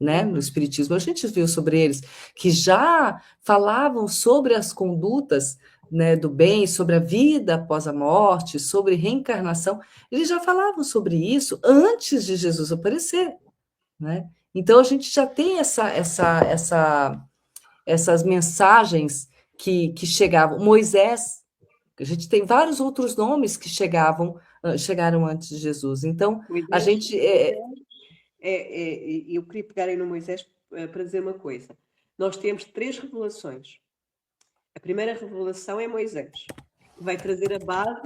né? No Espiritismo, a gente viu sobre eles, que já falavam sobre as condutas, né, do bem, sobre a vida após a morte, sobre reencarnação. Eles já falavam sobre isso antes de Jesus aparecer, né? Então, a gente já tem essas mensagens que chegavam. Moisés, a gente tem vários outros nomes que chegaram antes de Jesus. Então, a Moisés, gente... eu queria pegar aí no Moisés para dizer uma coisa. Nós temos 3 revelações. A primeira revelação é Moisés, que vai trazer a base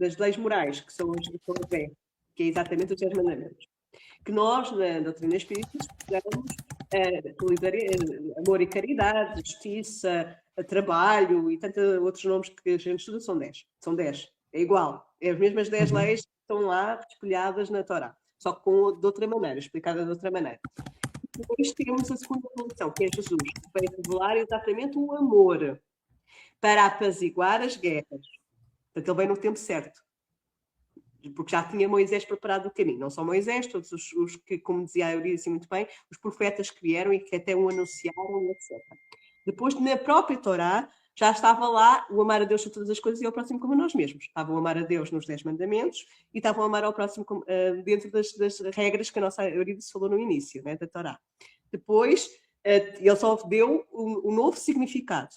das leis morais, que são as 10, que é exatamente os 10 mandamentos. Que nós, na doutrina espírita, estudamos amor e caridade, justiça, trabalho e tantos outros nomes que a gente estuda são 10. São 10. É igual. É as mesmas 10 leis que estão lá espelhadas na Torá, só que de outra maneira, explicada de outra maneira. Depois temos a segunda revelação, que é Jesus, que vai revelar exatamente o amor para apaziguar as guerras. Portanto, ele vem no tempo certo. Porque já tinha Moisés preparado o caminho. Não só Moisés, todos os que, como dizia a Eurídice muito bem, os profetas que vieram e que até o anunciaram, etc. Depois, na própria Torá, já estava lá o amar a Deus sobre todas as coisas e ao próximo como a nós mesmos. Estavam a amar a Deus nos 10 mandamentos e estavam a amar ao próximo dentro das regras que a nossa Eurídice falou no início, né, da Torá. Depois, ele só deu um novo significado,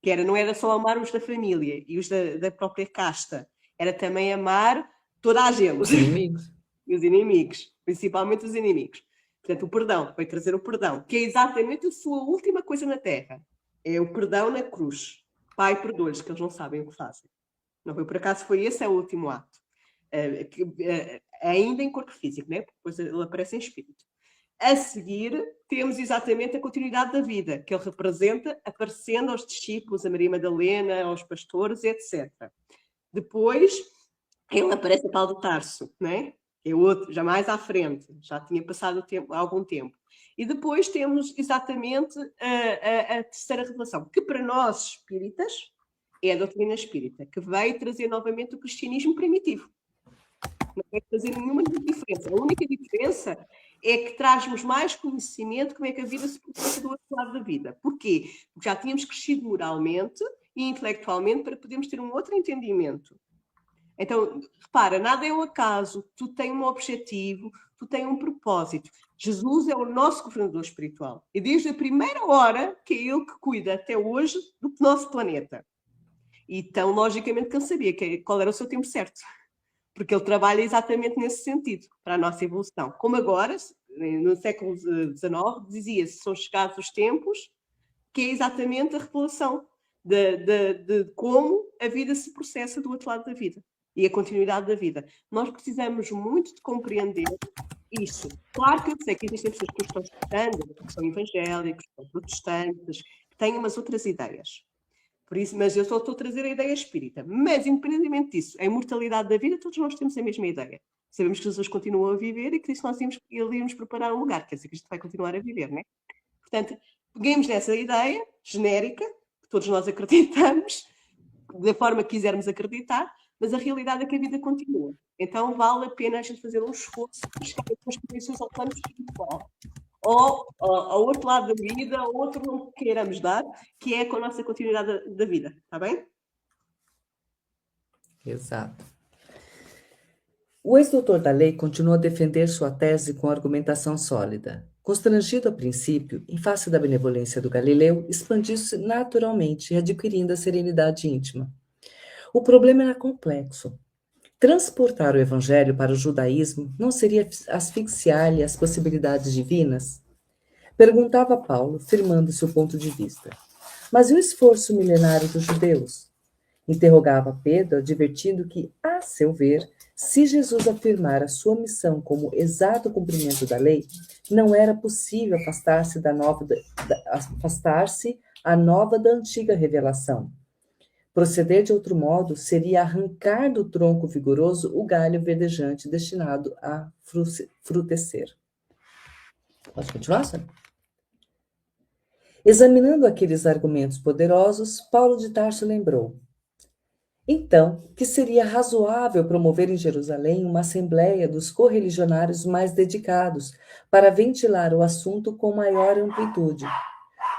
que não era só amar os da família e os da própria casta, era também amar toda a gente. Os inimigos. E os inimigos, principalmente os inimigos. Portanto, o perdão, vai trazer o perdão, que é exatamente a sua última coisa na Terra. É o perdão na cruz. Pai, perdoa-lhes, que eles não sabem o que fazem. Não foi por acaso, foi esse o último ato. Ainda em corpo físico, né? Depois ele aparece em espírito. A seguir, temos exatamente a continuidade da vida, que ele representa aparecendo aos discípulos, a Maria Madalena, aos pastores, etc. Depois, ele aparece a tal de Tarso, né? É outro, já mais à frente, já tinha passado algum tempo. E depois temos exatamente a terceira revelação, que para nós espíritas é a doutrina espírita, que veio trazer novamente o cristianismo primitivo. Não vai fazer nenhuma diferença. A única diferença é que traz-nos mais conhecimento como é que a vida se processa do outro lado da vida. Porquê? Porque já tínhamos crescido moralmente e intelectualmente para podermos ter um outro entendimento. Então, repara, nada é um acaso, tu tens um objetivo, tu tens um propósito. Jesus é o nosso governador espiritual. E desde a primeira hora que é ele que cuida até hoje do nosso planeta. Então, logicamente, que ele sabia qual era o seu tempo certo. Porque ele trabalha exatamente nesse sentido, para a nossa evolução. Como agora, no século XIX, dizia-se, são chegados os tempos, que é exatamente a revelação de como a vida se processa do outro lado da vida. E a continuidade da vida. Nós precisamos muito de compreender isso. Claro que eu sei que existem pessoas que estão estudando, que são evangélicos, que são protestantes, que têm umas outras ideias. Por isso, mas eu só estou a trazer a ideia espírita. Mas, independentemente disso, a imortalidade da vida, todos nós temos a mesma ideia. Sabemos que Jesus continua a viver e que isso nós íamos preparar um lugar. Quer dizer que isto vai continuar a viver, não é? Portanto, peguemos nessa ideia genérica, que todos nós acreditamos, da forma que quisermos acreditar, mas a realidade é que a vida continua. Então vale a pena a gente fazer um esforço para chegar a experiências ao plano espiritual. Ou ao outro lado da vida, ou outro nome que queiramos dar, que é com a nossa continuidade da vida. Está bem? Exato. O ex-doutor da lei continuou a defender sua tese com argumentação sólida. Constrangido a princípio, em face da benevolência do Galileu, expandiu-se naturalmente, adquirindo a serenidade íntima. O problema era complexo. Transportar o evangelho para o judaísmo não seria asfixiar-lhe as possibilidades divinas? Perguntava Paulo, firmando seu ponto de vista. Mas e o esforço milenário dos judeus? Interrogava Pedro, advertindo que, a seu ver, se Jesus afirmara sua missão como exato cumprimento da lei, não era possível afastar-se a nova da antiga revelação. Proceder de outro modo seria arrancar do tronco vigoroso o galho verdejante destinado a frutecer. Pode continuar, Sônia? Examinando aqueles argumentos poderosos, Paulo de Tarso lembrou: então, que seria razoável promover em Jerusalém uma assembleia dos correligionários mais dedicados para ventilar o assunto com maior amplitude.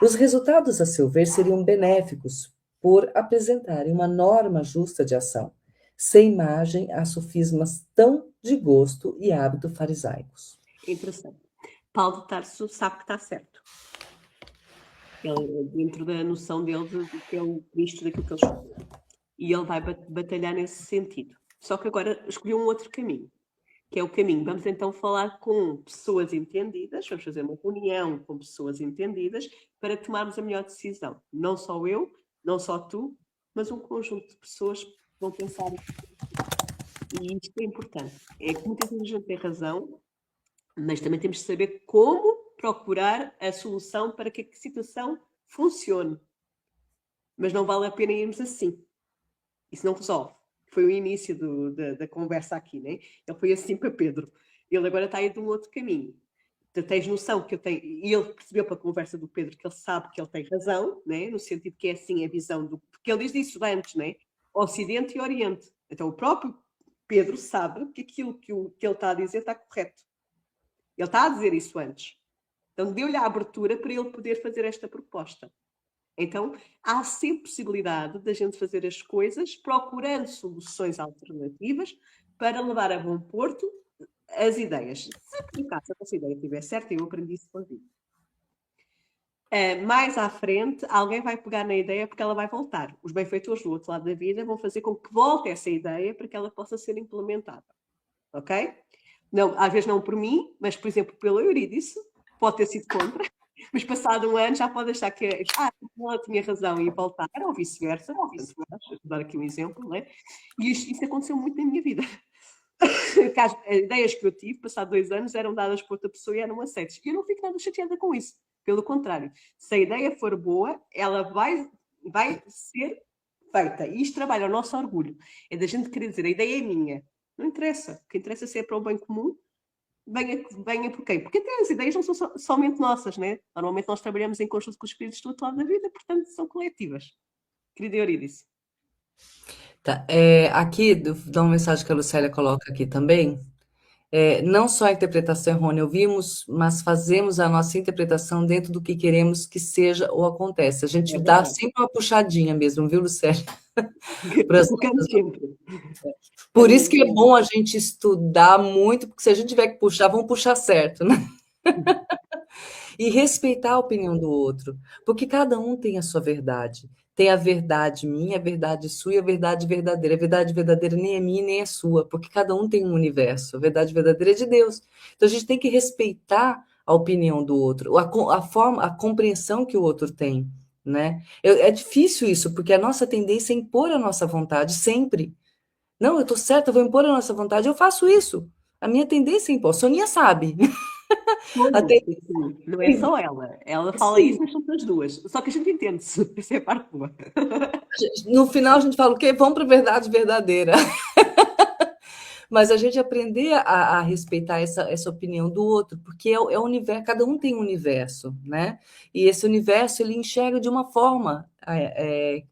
Os resultados, a seu ver, seriam benéficos por apresentarem uma norma justa de ação, sem margem a sofismas tão de gosto e hábito farisaicos. Interessante. Paulo de Tarso sabe que está certo. Ele, dentro da noção dele do que é o Cristo, daquilo que ele escolheu. E ele vai batalhar nesse sentido. Só que agora escolheu um outro caminho, que é o caminho. Vamos então falar com pessoas entendidas, vamos fazer uma reunião com pessoas entendidas para tomarmos a melhor decisão. Não só eu, não só tu, mas um conjunto de pessoas que vão pensar. E isto é importante. É que muitas vezes a gente tem razão, mas também temos de saber como procurar a solução para que a situação funcione. Mas não vale a pena irmos assim. Isso não resolve. Foi o início da conversa aqui, né? Ele foi assim para Pedro. Ele agora está aí de um outro caminho. Tu tens noção que eu tenho... E ele percebeu pela conversa do Pedro que ele sabe que ele tem razão, né? No sentido que é assim a visão do... Porque ele diz isso antes, né? Ocidente e Oriente. Então o próprio Pedro sabe que aquilo que ele está a dizer está correto. Ele está a dizer isso antes. Então deu-lhe a abertura para ele poder fazer esta proposta. Então, há sempre possibilidade da gente fazer as coisas procurando soluções alternativas para levar a bom porto as ideias. Se por acaso essa ideia estiver certa, eu aprendi isso com a vida. Mais à frente, alguém vai pegar na ideia porque ela vai voltar. Os benfeitores do outro lado da vida vão fazer com que volte essa ideia para que ela possa ser implementada. Ok? Não, às vezes não por mim, mas, por exemplo, pelo Eurídice, pode ter sido contra. Mas passado um ano já pode achar que ela tinha razão e voltar, ou vice-versa. Vou dar aqui um exemplo, não é? E isso aconteceu muito na minha vida. As ideias que eu tive, passado 2 anos, eram dadas por outra pessoa e eram aceitas. E eu não fico nada chateada com isso. Pelo contrário, se a ideia for boa, ela vai ser feita. E isto trabalha o nosso orgulho. É da gente querer dizer, a ideia é minha. Não interessa. O que interessa é se é para o bem comum. Venha por quem? Porque até as ideias não são somente nossas, né? Normalmente nós trabalhamos em conjunto com os espíritos do outro lado da vida, portanto são coletivas. Querida Eurídice. Tá, aqui, dá uma mensagem que a Lucélia coloca aqui também. Não só a interpretação errônea ouvimos, mas fazemos a nossa interpretação dentro do que queremos que seja ou acontece. A gente dá sempre uma puxadinha mesmo, viu, Lucélia? Sempre. Por isso que é bom a gente estudar muito, porque se a gente tiver que puxar, vamos puxar certo, né? E respeitar a opinião do outro, porque cada um tem a sua verdade. Tem a verdade minha, a verdade sua e a verdade verdadeira. A verdade verdadeira nem é minha nem é sua, porque cada um tem um universo. A verdade verdadeira é de Deus. Então a gente tem que respeitar a opinião do outro, a forma, a compreensão que o outro tem, né? É difícil isso, porque a nossa tendência é impor a nossa vontade sempre. Não, eu estou certa, eu vou impor a nossa vontade. Eu faço isso. A minha tendência é impor. Soninha sabe. Até... Não é só ela. Ela fala isso, mas são as duas. Só que a gente entende-se. Essa é a parte boa. No final, a gente fala o quê? Vamos para a verdade verdadeira. Mas a gente aprender a respeitar essa opinião do outro, porque é o universo, cada um tem um universo, né? E esse universo ele enxerga de uma forma,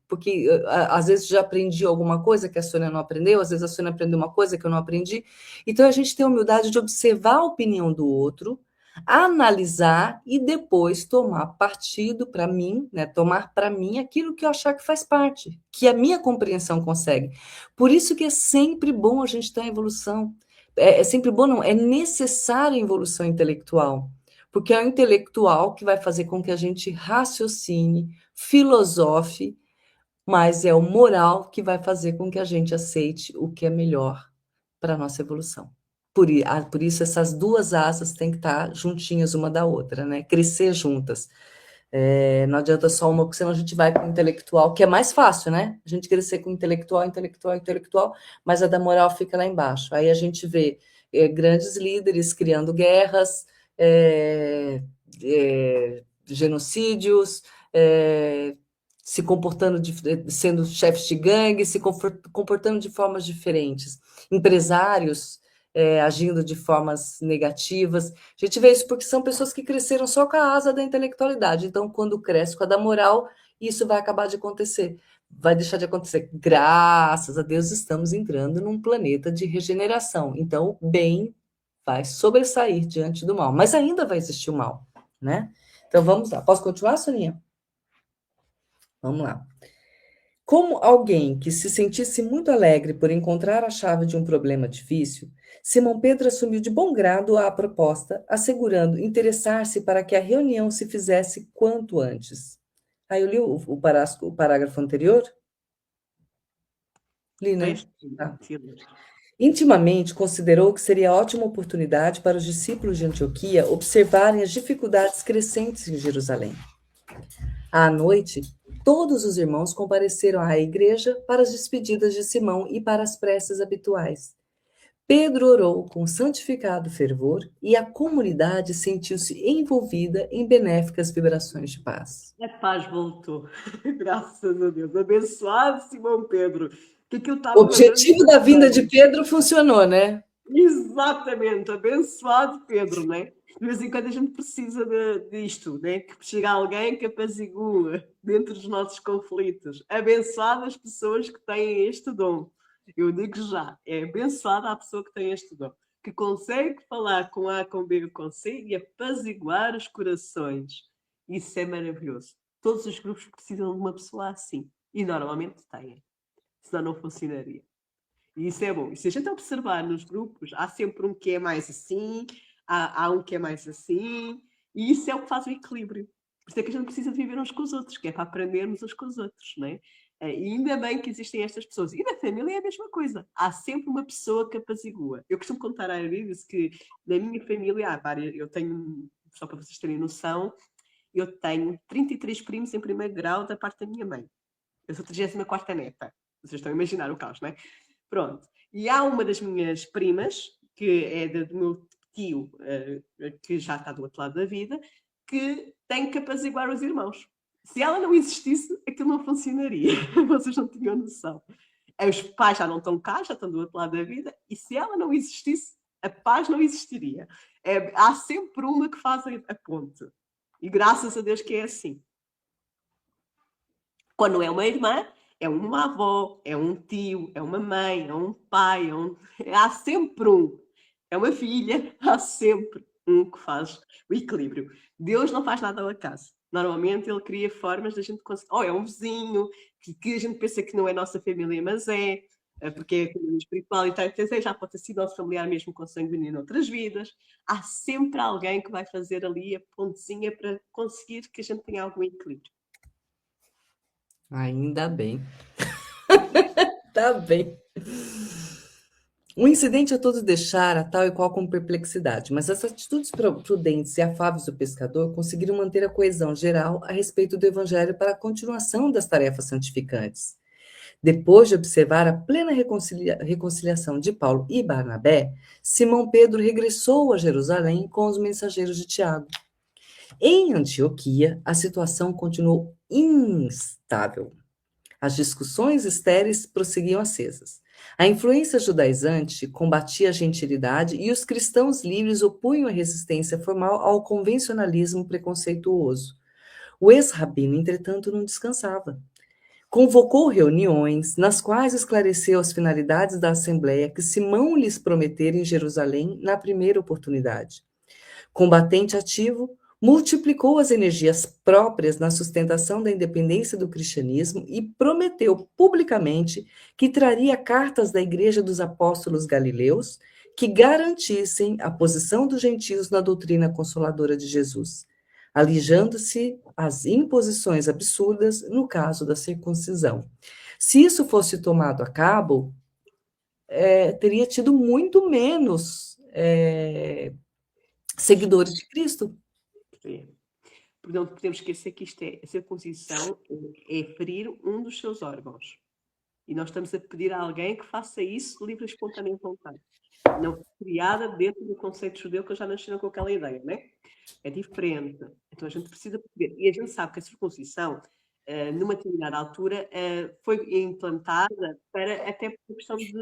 porque às vezes já aprendi alguma coisa que a Sônia não aprendeu, às vezes a Sônia aprendeu uma coisa que eu não aprendi. Então a gente tem a humildade de observar a opinião do outro, analisar e depois tomar partido para mim, né? Tomar para mim aquilo que eu achar que faz parte, que a minha compreensão consegue. Por isso que é sempre bom a gente estar em evolução. É sempre bom, não, é necessária a evolução intelectual, porque é o intelectual que vai fazer com que a gente raciocine, filosofe, mas é o moral que vai fazer com que a gente aceite o que é melhor para a nossa evolução. Por isso, essas duas asas têm que estar juntinhas uma da outra, né? Crescer juntas. Não adianta só uma, porque senão a gente vai com o intelectual, que é mais fácil, né? A gente crescer com intelectual, mas a da moral fica lá embaixo. Aí a gente vê grandes líderes criando guerras, genocídios, se comportando, sendo chefes de gangue, se comportando de formas diferentes. Empresários agindo de formas negativas. A gente vê isso porque são pessoas que cresceram só com a asa da intelectualidade. Então, quando cresce com a da moral, isso vai acabar de acontecer. Vai deixar de acontecer. Graças a Deus, estamos entrando num planeta de regeneração. Então, o bem vai sobressair diante do mal. Mas ainda vai existir o mal, né? Então, vamos lá. Posso continuar, Soninha? Vamos lá. Como alguém que se sentisse muito alegre por encontrar a chave de um problema difícil, Simão Pedro assumiu de bom grado a proposta, assegurando interessar-se para que a reunião se fizesse quanto antes. Aí eu li o parágrafo anterior? Li, né? Tá. Intimamente considerou que seria ótima oportunidade para os discípulos de Antioquia observarem as dificuldades crescentes em Jerusalém. À noite, todos os irmãos compareceram à igreja para as despedidas de Simão e para as preces habituais. Pedro orou com santificado fervor e a comunidade sentiu-se envolvida em benéficas vibrações de paz. A paz voltou. Graças a Deus. Abençoado Simão Pedro. O objetivo da vinda de Pedro funcionou, né? Exatamente. Abençoado Pedro, né? De vez em quando a gente precisa disto, né? Que chega alguém que apazigua dentro dos nossos conflitos. Abençoado as pessoas que têm este dom. Eu digo já, é abençoada a pessoa que tem este dom, que consegue falar com A, com B, com C e apaziguar os corações. Isso é maravilhoso. Todos os grupos precisam de uma pessoa assim. E normalmente têm. Senão não funcionaria. E isso é bom. E se a gente observar nos grupos, há sempre um que é mais assim, há um que é mais assim, e isso é o que faz o equilíbrio. Por isso é que a gente precisa viver uns com os outros, que é para aprendermos uns com os outros, não é? E ainda bem que existem estas pessoas. E na família é a mesma coisa. Há sempre uma pessoa que apazigua. Eu costumo contar à Iris que na minha família há várias. Eu tenho, só para vocês terem noção, eu tenho 33 primos em primeiro grau da parte da minha mãe. Eu sou a 34ª neta. Vocês estão a imaginar o caos, não é? Pronto. E há uma das minhas primas, que é do meu tio, que já está do outro lado da vida, que tem que apaziguar os irmãos. Se ela não existisse, aquilo não funcionaria. Vocês não tinham noção. Os pais já não estão cá, já estão do outro lado da vida, e se ela não existisse, a paz não existiria. Há sempre uma que faz a ponte. E graças a Deus que é assim. Quando é uma irmã, é uma avó, é um tio, é uma mãe, é um pai, há sempre um. É uma filha, há sempre um que faz o equilíbrio. Deus não faz nada ao acaso. Normalmente ele cria formas da gente conseguir. É um vizinho, que a gente pensa que não é nossa família, mas porque é família espiritual e tal, já pode ter sido nosso familiar mesmo consanguíneo em outras vidas. Há sempre alguém que vai fazer ali a pontezinha para conseguir que a gente tenha algum equilíbrio. Ainda bem. Tá bem. O incidente a todos deixara tal e qual com perplexidade, mas as atitudes prudentes e afáveis do pescador conseguiram manter a coesão geral a respeito do evangelho para a continuação das tarefas santificantes. Depois de observar a plena reconciliação de Paulo e Barnabé, Simão Pedro regressou a Jerusalém com os mensageiros de Tiago. Em Antioquia, a situação continuou instável. As discussões estéreis prosseguiam acesas. A influência judaizante combatia a gentilidade e os cristãos livres opunham a resistência formal ao convencionalismo preconceituoso. O ex-rabino, entretanto, não descansava. Convocou reuniões nas quais esclareceu as finalidades da Assembleia que Simão lhes prometera em Jerusalém na primeira oportunidade. Combatente ativo, multiplicou as energias próprias na sustentação da independência do cristianismo e prometeu publicamente que traria cartas da Igreja dos Apóstolos Galileus que garantissem a posição dos gentios na doutrina consoladora de Jesus, alijando-se as imposições absurdas no caso da circuncisão. Se isso fosse tomado a cabo, teria tido muito menos seguidores de Cristo. Porque não podemos esquecer que a circuncisão é ferir um dos seus órgãos. E nós estamos a pedir a alguém que faça isso de livre e espontânea vontade. Não criada dentro do conceito judeu, que eles já nasceram com aquela ideia, né? É diferente. Então a gente precisa perceber. E a gente sabe que a circuncisão numa determinada altura, foi implantada até por questão de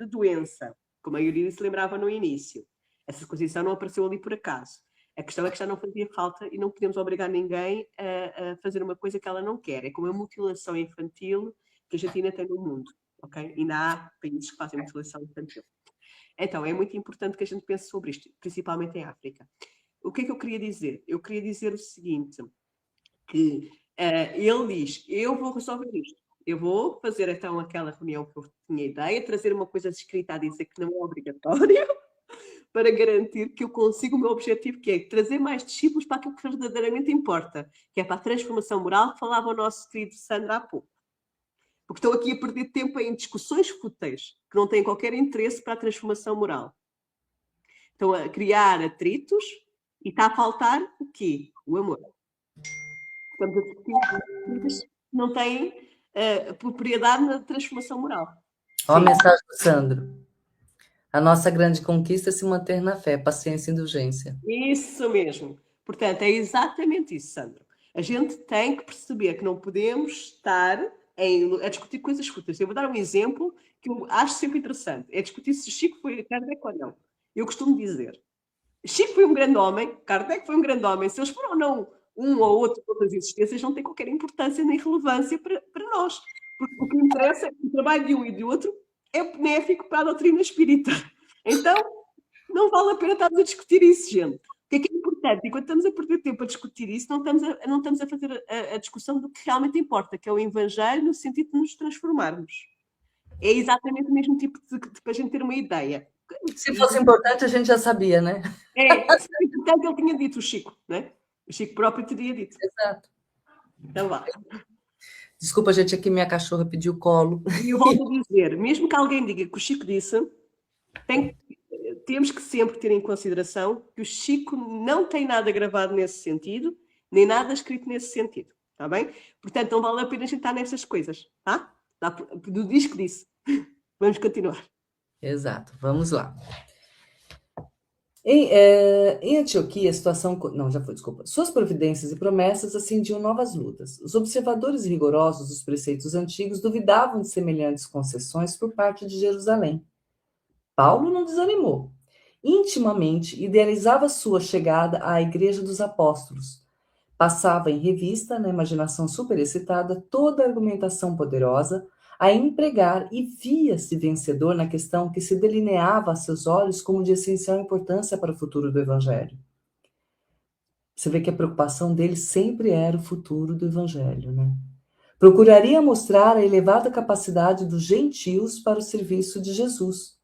doença, como a maioria se lembrava no início. Essa circuncisão não apareceu ali por acaso. A questão é que já não fazia falta e não podemos obrigar ninguém a fazer uma coisa que ela não quer. É como a mutilação infantil que a gente ainda tem no mundo. Okay? Ainda há países que fazem mutilação infantil. Então, é muito importante que a gente pense sobre isto, principalmente em África. O que é que eu queria dizer? Eu queria dizer o seguinte, que ele diz, eu vou resolver isto. Eu vou fazer então aquela reunião que eu tinha ideia, trazer uma coisa escrita a dizer que não é obrigatório, para garantir que eu consigo o meu objetivo, que é trazer mais discípulos para aquilo que verdadeiramente importa, que é para a transformação moral que falava o nosso querido Sandra há pouco. Porque estão aqui a perder tempo em discussões fúteis, que não têm qualquer interesse para a transformação moral. Estão a criar atritos e está a faltar o quê? O amor. Estamos a discutir que não têm propriedade na transformação moral. Ó a mensagem do Sandro. A nossa grande conquista é se manter na fé, paciência e indulgência. Isso mesmo. Portanto, é exatamente isso, Sandro. A gente tem que perceber que não podemos estar a discutir coisas fúteis. Eu vou dar um exemplo que eu acho sempre interessante. É discutir se Chico foi Kardec ou não. Eu costumo dizer, Chico foi um grande homem, Kardec foi um grande homem. Se eles foram ou não um ou outro de outras existências, não tem qualquer importância nem relevância para nós. Porque o que interessa é que o trabalho de um e de outro é benéfico para a doutrina espírita. Então, não vale a pena estarmos a discutir isso, gente. O que é importante? E quando estamos a perder tempo a discutir isso, não estamos a fazer a discussão do que realmente importa, que é o Evangelho no sentido de nos transformarmos. É exatamente o mesmo tipo de para a gente ter uma ideia. Se fosse importante, a gente já sabia, né? Se fosse importante, ele tinha dito, o Chico, né? O Chico próprio teria dito. Exato. Então vá. Desculpa, gente, aqui minha cachorra pediu colo. E eu volto a dizer, mesmo que alguém diga que o Chico disse, temos que sempre ter em consideração que o Chico não tem nada gravado nesse sentido, nem nada escrito nesse sentido, está bem? Portanto, não vale a pena a gente estar nessas coisas, tá? Do disco disse. Vamos continuar. Exato, vamos lá. Em Antioquia, a situação... Não, já foi, desculpa. Suas providências e promessas acendiam novas lutas. Os observadores rigorosos dos preceitos antigos duvidavam de semelhantes concessões por parte de Jerusalém. Paulo não desanimou. Intimamente idealizava sua chegada à Igreja dos Apóstolos. Passava em revista, na imaginação superexcitada, toda a argumentação poderosa a empregar e via-se vencedor na questão que se delineava a seus olhos como de essencial importância para o futuro do Evangelho. Você vê que a preocupação dele sempre era o futuro do Evangelho, né? Procuraria mostrar a elevada capacidade dos gentios para o serviço de Jesus.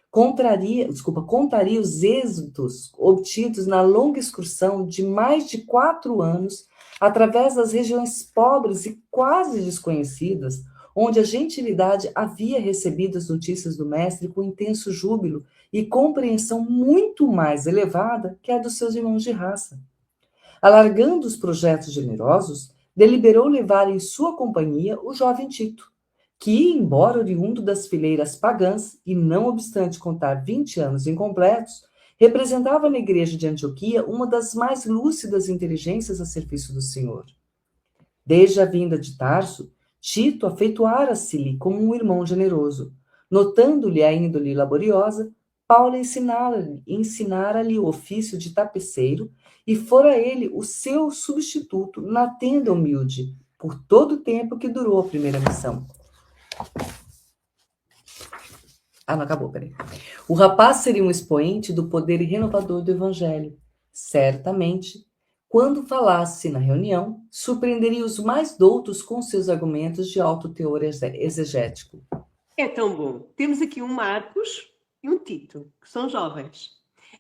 Contaria os êxitos obtidos na longa excursão de mais de 4 anos através das regiões pobres e quase desconhecidas, onde a gentilidade havia recebido as notícias do mestre com intenso júbilo e compreensão muito mais elevada que a dos seus irmãos de raça. Alargando os projetos generosos, deliberou levar em sua companhia o jovem Tito, que, embora oriundo das fileiras pagãs e não obstante contar 20 anos incompletos, representava na igreja de Antioquia uma das mais lúcidas inteligências a serviço do Senhor. Desde a vinda de Tarso, Tito afeiçoara-se-lhe como um irmão generoso. Notando-lhe a índole laboriosa, Paulo ensinara-lhe o ofício de tapeceiro e fora ele o seu substituto na tenda humilde, por todo o tempo que durou a primeira missão. Não acabou, peraí. O rapaz seria um expoente do poder renovador do Evangelho. Certamente, quando falasse na reunião, surpreenderia os mais doutos com seus argumentos de alto teor exegético. É tão bom. Temos aqui um Marcos e um Tito, que são jovens,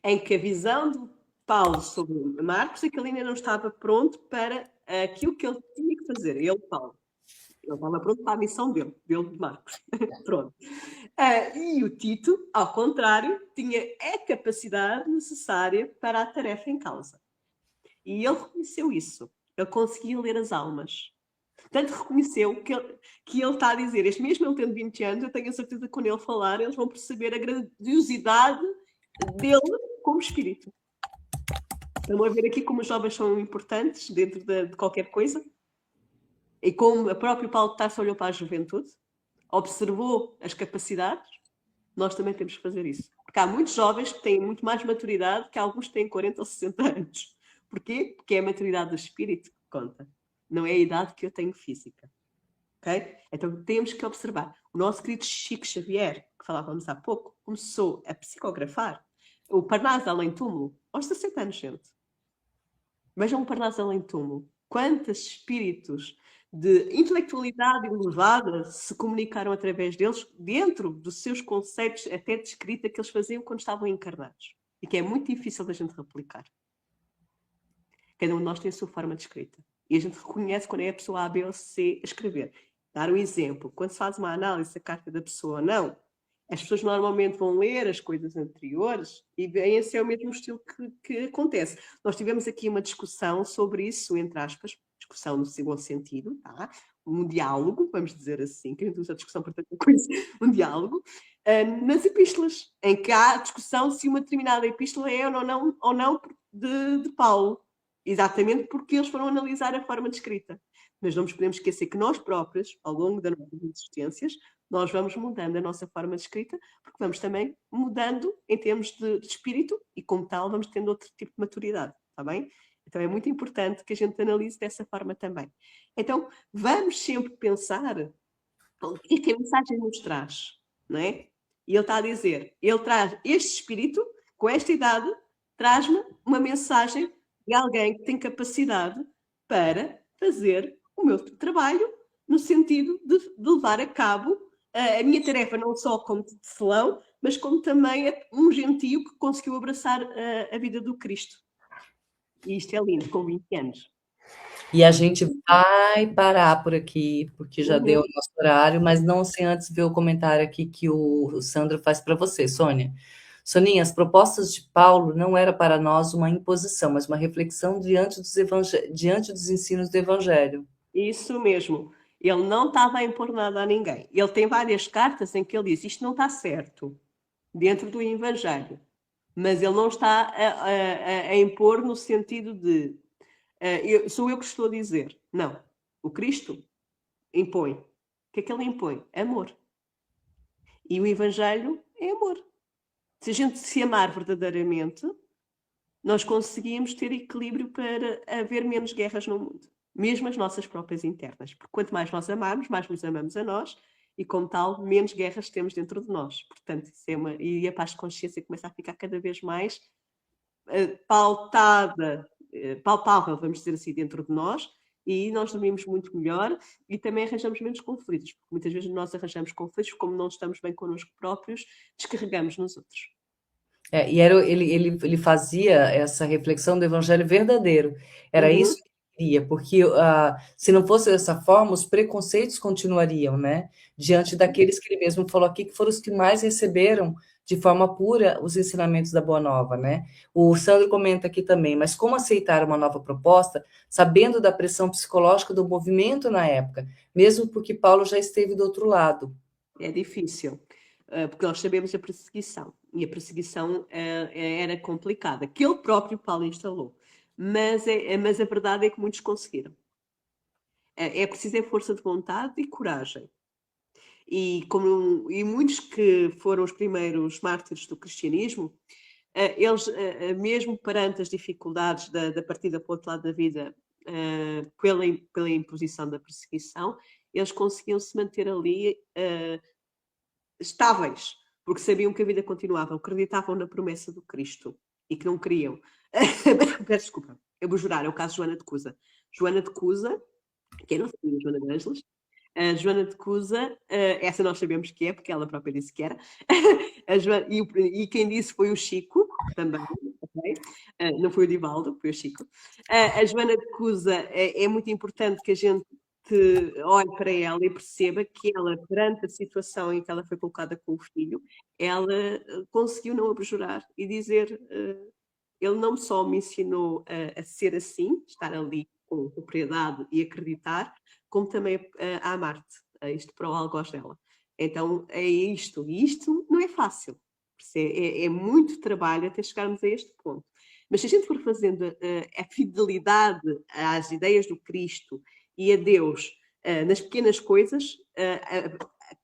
em que a visão de Paulo sobre Marcos é que ele ainda não estava pronto para aquilo que ele tinha que fazer. Ele, Paulo. Ele estava pronto para a missão dele de Marcos. Pronto. E o Tito, ao contrário, tinha a capacidade necessária para a tarefa em causa. E ele reconheceu isso. Ele conseguia ler as almas. Portanto, reconheceu que ele está a dizer, mesmo ele tendo 20 anos, eu tenho a certeza que quando ele falar, eles vão perceber a grandiosidade dele como espírito. Estão a ver aqui como os jovens são importantes dentro de qualquer coisa? E como o próprio Paulo de Tarso olhou para a juventude, observou as capacidades, nós também temos que fazer isso. Porque há muitos jovens que têm muito mais maturidade que alguns que têm 40 ou 60 anos. Porquê? Porque é a maturidade do espírito que conta. Não é a idade que eu tenho física. Okay? Então temos que observar. O nosso querido Chico Xavier, que falávamos há pouco, começou a psicografar o Parnaso Além Túmulo aos 60 anos, gente. Vejam o Parnaso Além Túmulo. Quantos espíritos de intelectualidade elevada se comunicaram através deles, dentro dos seus conceitos até de escrita que eles faziam quando estavam encarnados. E que é muito difícil da gente replicar. Cada um de nós tem a sua forma de escrita. E a gente reconhece quando é a pessoa A, B ou C a escrever. Dar um exemplo. Quando se faz uma análise da carta da pessoa ou não, as pessoas normalmente vão ler as coisas anteriores e veem esse é o mesmo estilo que acontece. Nós tivemos aqui uma discussão sobre isso, entre aspas, discussão no segundo sentido, tá? Um diálogo, vamos dizer assim, que a gente usa a discussão para tanta coisa, um diálogo, nas epístolas, em que há discussão se uma determinada epístola é ou não de Paulo. Exatamente porque eles foram analisar a forma de escrita. Mas não nos podemos esquecer que nós próprios, ao longo das nossas existências, nós vamos mudando a nossa forma de escrita, porque vamos também mudando em termos de espírito e, como tal, vamos tendo outro tipo de maturidade, está bem? Então é muito importante que a gente analise dessa forma também. Então, vamos sempre pensar o que é que a mensagem nos traz, não é? E ele está a dizer, ele traz este espírito, com esta idade, traz-me uma mensagem de alguém que tem capacidade para fazer o meu trabalho no sentido de levar a cabo a minha tarefa, não só como tecelão, mas como também um gentio que conseguiu abraçar a vida do Cristo. E isto é lindo, com 20 anos. E a gente vai parar por aqui, porque já deu o nosso horário, mas não sem antes ver o comentário aqui que o Sandro faz para você, Sônia. Soninha, as propostas de Paulo não era para nós uma imposição, mas uma reflexão diante dos ensinos do Evangelho. Isso mesmo. Ele não estava a impor nada a ninguém. Ele tem várias cartas em que ele diz isto não está certo, dentro do Evangelho. Mas ele não está a impor no sentido de sou eu que estou a dizer. Não. O Cristo impõe. O que é que ele impõe? Amor. E o Evangelho é amor. Se a gente se amar verdadeiramente, nós conseguimos ter equilíbrio para haver menos guerras no mundo. Mesmo as nossas próprias internas. Porque quanto mais nós amarmos, mais nos amamos a nós e, como tal, menos guerras temos dentro de nós. Portanto, isso e a paz de consciência começa a ficar cada vez mais palpável, vamos dizer assim, dentro de nós, e nós dormimos muito melhor e também arranjamos menos conflitos, porque muitas vezes nós arranjamos conflitos, como não estamos bem connosco próprios, descarregamos nos outros. E ele fazia essa reflexão do evangelho verdadeiro. Era isso que ele queria, porque se não fosse dessa forma, os preconceitos continuariam, né? Diante daqueles que ele mesmo falou aqui, que foram os que mais receberam de forma pura os ensinamentos da Boa Nova, né? O Sandro comenta aqui também, mas como aceitar uma nova proposta, sabendo da pressão psicológica do movimento na época, mesmo porque Paulo já esteve do outro lado? É difícil, porque nós sabemos a perseguição, e a perseguição era complicada, que ele próprio Paulo instalou, mas a verdade é que muitos conseguiram. É preciso força de vontade e coragem. E muitos que foram os primeiros mártires do cristianismo, eles, mesmo perante as dificuldades da partida para o outro lado da vida, pela imposição da perseguição, eles conseguiam se manter ali estáveis, porque sabiam que a vida continuava, acreditavam na promessa do Cristo e que não queriam. Peço desculpa, eu vou jurar, é o caso de Joana de Cusa. Joana de Cusa, que é a nossa Joana de Ângeles, a Joana de Cusa, essa nós sabemos que é, porque ela própria disse que era, e quem disse foi o Chico, também, okay? Não foi o Divaldo, foi o Chico. A Joana de Cusa é muito importante que a gente olhe para ela e perceba que ela, perante a situação em que ela foi colocada com o filho, ela conseguiu não abjurar e dizer, ele não só me ensinou a ser assim, estar ali com propriedade e acreditar, como também a amar-te, isto para o algoz dela. Então é isto, e isto não é fácil, é muito trabalho até chegarmos a este ponto. Mas se a gente for fazendo a fidelidade às ideias do Cristo e a Deus nas pequenas coisas,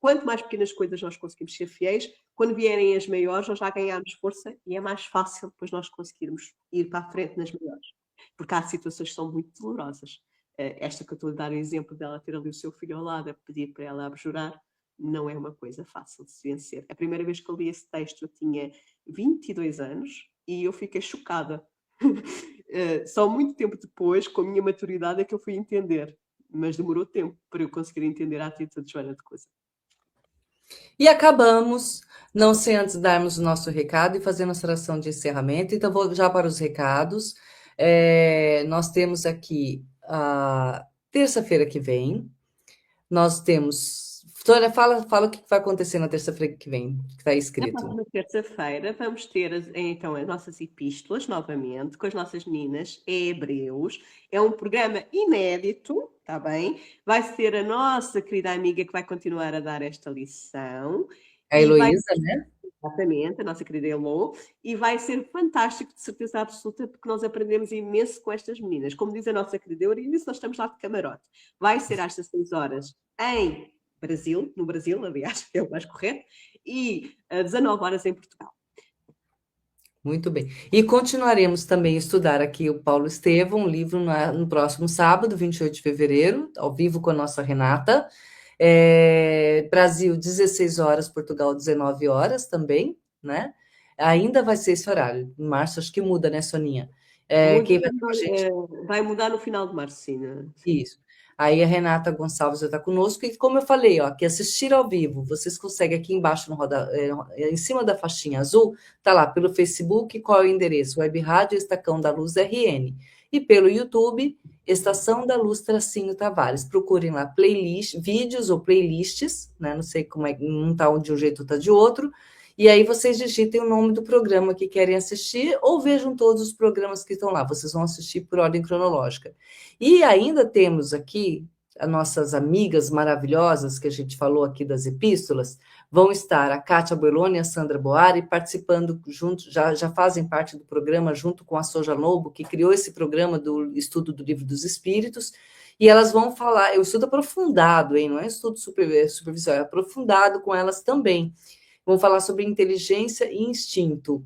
quanto mais pequenas coisas nós conseguimos ser fiéis, quando vierem as maiores, nós já ganhamos força e é mais fácil depois nós conseguirmos ir para a frente nas maiores. Porque há situações que são muito dolorosas. Esta que eu estou a dar o exemplo dela ter ali o seu filho ao lado, a pedir para ela abjurar, não é uma coisa fácil de se vencer. A primeira vez que eu li esse texto eu tinha 22 anos e eu fiquei chocada. Só muito tempo depois, com a minha maturidade, é que eu fui entender. Mas demorou tempo para eu conseguir entender a atitude de Joana de Coisa. E acabamos, não sem antes darmos o nosso recado e fazer nossa oração de encerramento. Então, vou já para os recados. Nós temos aqui a terça-feira que vem. Nós temos. Vitória, fala o que vai acontecer na terça-feira que vem, que está Na escrito. próxima terça-feira vamos ter então as nossas epístolas novamente com as nossas meninas, é Hebreus. É um programa inédito, está bem? Vai ser a nossa querida amiga que vai continuar a dar esta lição. A Heloísa, né? Exatamente, a nossa querida Elo, e vai ser fantástico, de certeza absoluta, porque nós aprendemos imenso com estas meninas. Como diz a nossa querida Euridice, nós estamos lá de camarote. Vai ser às 16 horas em Brasil, no Brasil, aliás, é o mais correto, e às 19 horas em Portugal. Muito bem. E continuaremos também a estudar aqui o Paulo Estevão, um livro no próximo sábado, 28 de fevereiro, ao vivo com a nossa Renata. Brasil, 16 horas, Portugal, 19 horas também, né? Ainda vai ser esse horário. Em março, acho que muda, né, Soninha? Quem vai com a gente? Vai mudar no final de março, sim. Né? Isso. Aí a Renata Gonçalves já está conosco, e como eu falei, ó, que assistir ao vivo, vocês conseguem aqui embaixo, em cima da faixinha azul, tá lá pelo Facebook, qual é o endereço? Web Rádio Estacão da Luz RN. E pelo YouTube, Estação da Luz Tracinho Tavares. Procurem lá playlist, vídeos ou playlists, né? Não sei como é, um tá de um jeito, tá de outro. E aí vocês digitem o nome do programa que querem assistir ou vejam todos os programas que estão lá. Vocês vão assistir por ordem cronológica. E ainda temos aqui as nossas amigas maravilhosas, que a gente falou aqui das epístolas, vão estar a Kátia Boeloni e a Sandra Boari participando junto, já fazem parte do programa junto com a Soja Lobo, que criou esse programa do estudo do Livro dos Espíritos, e elas vão falar, é um estudo aprofundado, hein? Não é estudo superficial, é aprofundado com elas também. Vão falar sobre inteligência e instinto.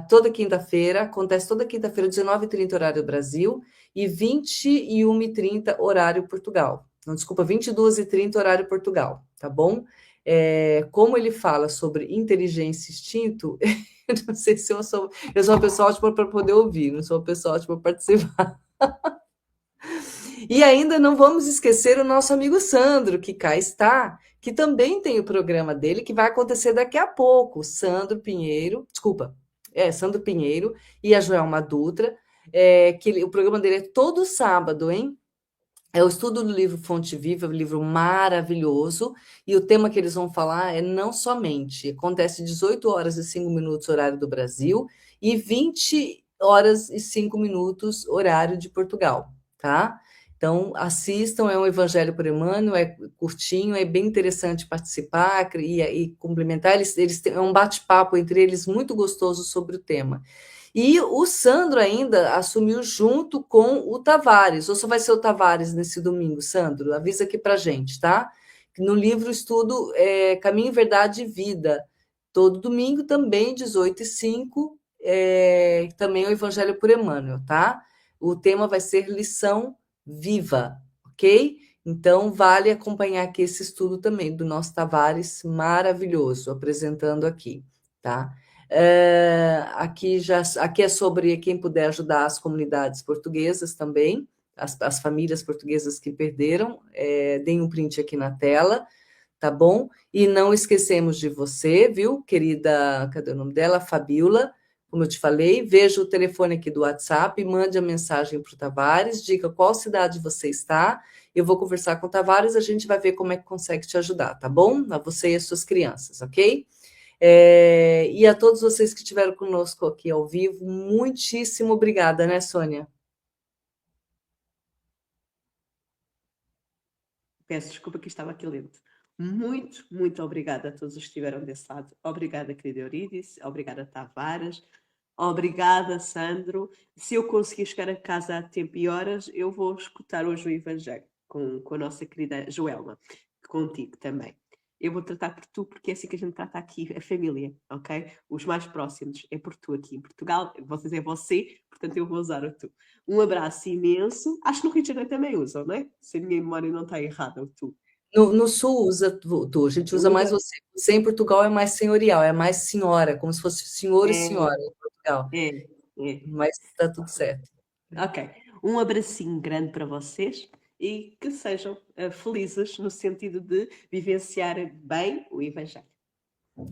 Toda quinta-feira, acontece toda quinta-feira, 19h30, horário Brasil, e 21h30, horário Portugal. Não, desculpa, 22h30, horário Portugal, tá bom? Como ele fala sobre inteligência e instinto, eu não sei se eu sou uma pessoa ótima para poder ouvir, não sou uma pessoa ótima para participar. E ainda não vamos esquecer o nosso amigo Sandro, que cá está, que também tem o programa dele, que vai acontecer daqui a pouco. Sandro Pinheiro e a Joelma Dutra, o programa dele é todo sábado, hein? É o estudo do livro Fonte Viva, um livro maravilhoso, e o tema que eles vão falar é não somente. Acontece 18 horas e 5 minutos, horário do Brasil, e 20 horas e 5 minutos, horário de Portugal, tá? Então, assistam, é um Evangelho por Emmanuel, é curtinho, é bem interessante participar e complementar. Eles têm um bate-papo entre eles muito gostoso sobre o tema. E o Sandro ainda assumiu junto com o Tavares. Ou só vai ser o Tavares nesse domingo, Sandro? Avisa aqui pra gente, tá? No livro estudo Caminho, Verdade e Vida. Todo domingo também, 18h05, também o Evangelho por Emmanuel, tá? O tema vai ser lição viva, ok? Então, vale acompanhar aqui esse estudo também do nosso Tavares, maravilhoso, apresentando aqui, tá? Aqui é sobre quem puder ajudar as comunidades portuguesas também, as famílias portuguesas que perderam, deem um print aqui na tela, tá bom? E não esquecemos de você, viu, querida, cadê o nome dela? Fabiola, como eu te falei, veja o telefone aqui do WhatsApp, mande a mensagem para o Tavares, diga qual cidade você está, eu vou conversar com o Tavares, a gente vai ver como é que consegue te ajudar, tá bom? A você e as suas crianças, ok? E a todos vocês que estiveram conosco aqui ao vivo, muitíssimo obrigada, né, Sônia? Peço desculpa que estava aqui lento. Muito, muito obrigada a todos os que estiveram desse lado. Obrigada, querida Eurídice. Obrigada, Tavares. Obrigada, Sandro. Se eu conseguir chegar a casa a tempo e horas, eu vou escutar hoje o Evangelho com a nossa querida Joelma, contigo também. Eu vou tratar por tu, porque é assim que a gente trata aqui a família, ok? Os mais próximos é por tu aqui em Portugal, vocês é você, portanto eu vou usar o tu. Um abraço imenso. Acho que no Rio de Janeiro também usam, não é? Se a minha memória não está errada, o tu. No sul usa tu, a gente usa mais você. Você em Portugal é mais senhorial, é mais senhora, como se fosse senhor e senhora em Portugal. É. Mas está tudo certo. Ok. Um abracinho grande para vocês e que sejam felizes no sentido de vivenciar bem o Evangelho.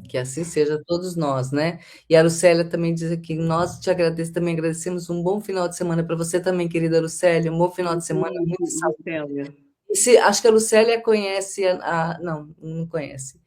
Que assim seja todos nós, né? E a Lucélia também diz aqui, nós te agradecemos, também agradecemos um bom final de semana para você também, querida Lucélia, um bom final de semana, muito saúde. Lucélia. Acho que a Lucélia conhece não conhece.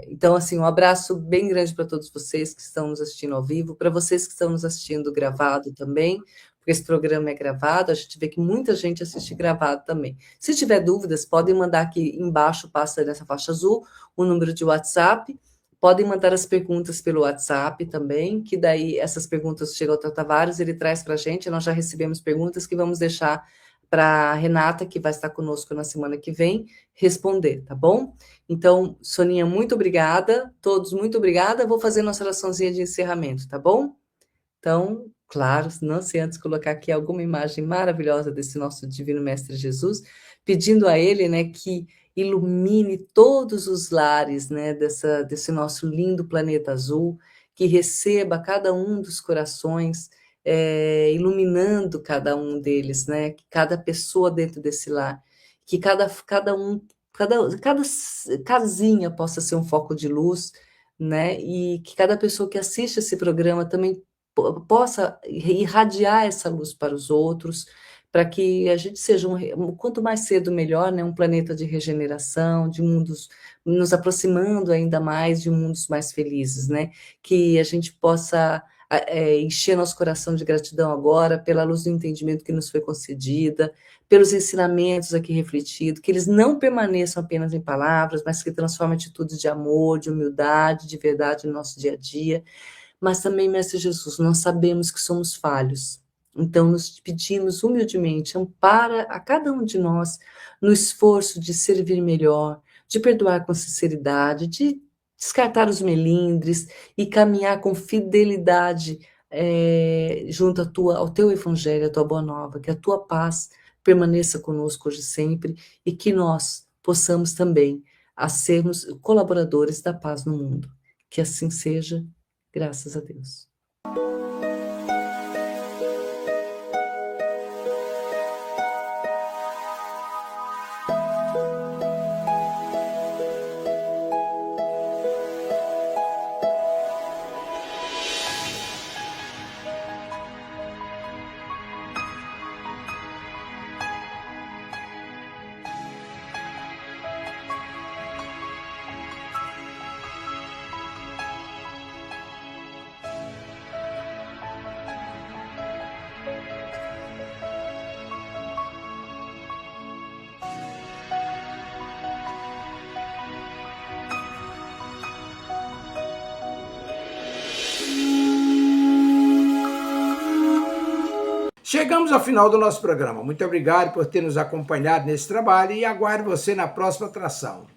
Então, assim, um abraço bem grande para todos vocês que estão nos assistindo ao vivo, para vocês que estão nos assistindo gravado também, porque esse programa é gravado, a gente vê que muita gente assiste gravado também. Se tiver dúvidas, podem mandar aqui embaixo, passa nessa faixa azul, o número de WhatsApp, podem mandar as perguntas pelo WhatsApp também, que daí essas perguntas chegam ao Tata Tavares, ele traz para a gente, nós já recebemos perguntas que vamos deixar para a Renata, que vai estar conosco na semana que vem, responder, tá bom? Então, Soninha, muito obrigada, todos, muito obrigada. Vou fazer nossa oraçãozinha de encerramento, tá bom? Então, claro, não se antes colocar aqui alguma imagem maravilhosa desse nosso Divino Mestre Jesus, pedindo a Ele, né, que ilumine todos os lares, né, desse nosso lindo planeta azul, que receba cada um dos corações, iluminando cada um deles, né? Que cada pessoa dentro desse lar, que cada casinha possa ser um foco de luz, né? E que cada pessoa que assiste esse programa também possa irradiar essa luz para os outros, para que a gente seja quanto mais cedo melhor, né? Um planeta de regeneração, de mundos, nos aproximando ainda mais de mundos mais felizes, né? Que a gente possa encher nosso coração de gratidão agora pela luz do entendimento que nos foi concedida, pelos ensinamentos aqui refletidos, que eles não permaneçam apenas em palavras, mas que transformem atitudes de amor, de humildade, de verdade no nosso dia a dia. Mas também, Mestre Jesus, nós sabemos que somos falhos, então nos pedimos humildemente, ampara a cada um de nós no esforço de servir melhor, de perdoar com sinceridade, de descartar os melindres e caminhar com fidelidade junto ao teu evangelho, à tua boa nova, que a tua paz permaneça conosco hoje e sempre e que nós possamos também sermos colaboradores da paz no mundo. Que assim seja, graças a Deus. Chegamos ao final do nosso programa. Muito obrigado por ter nos acompanhado nesse trabalho e aguardo você na próxima atração.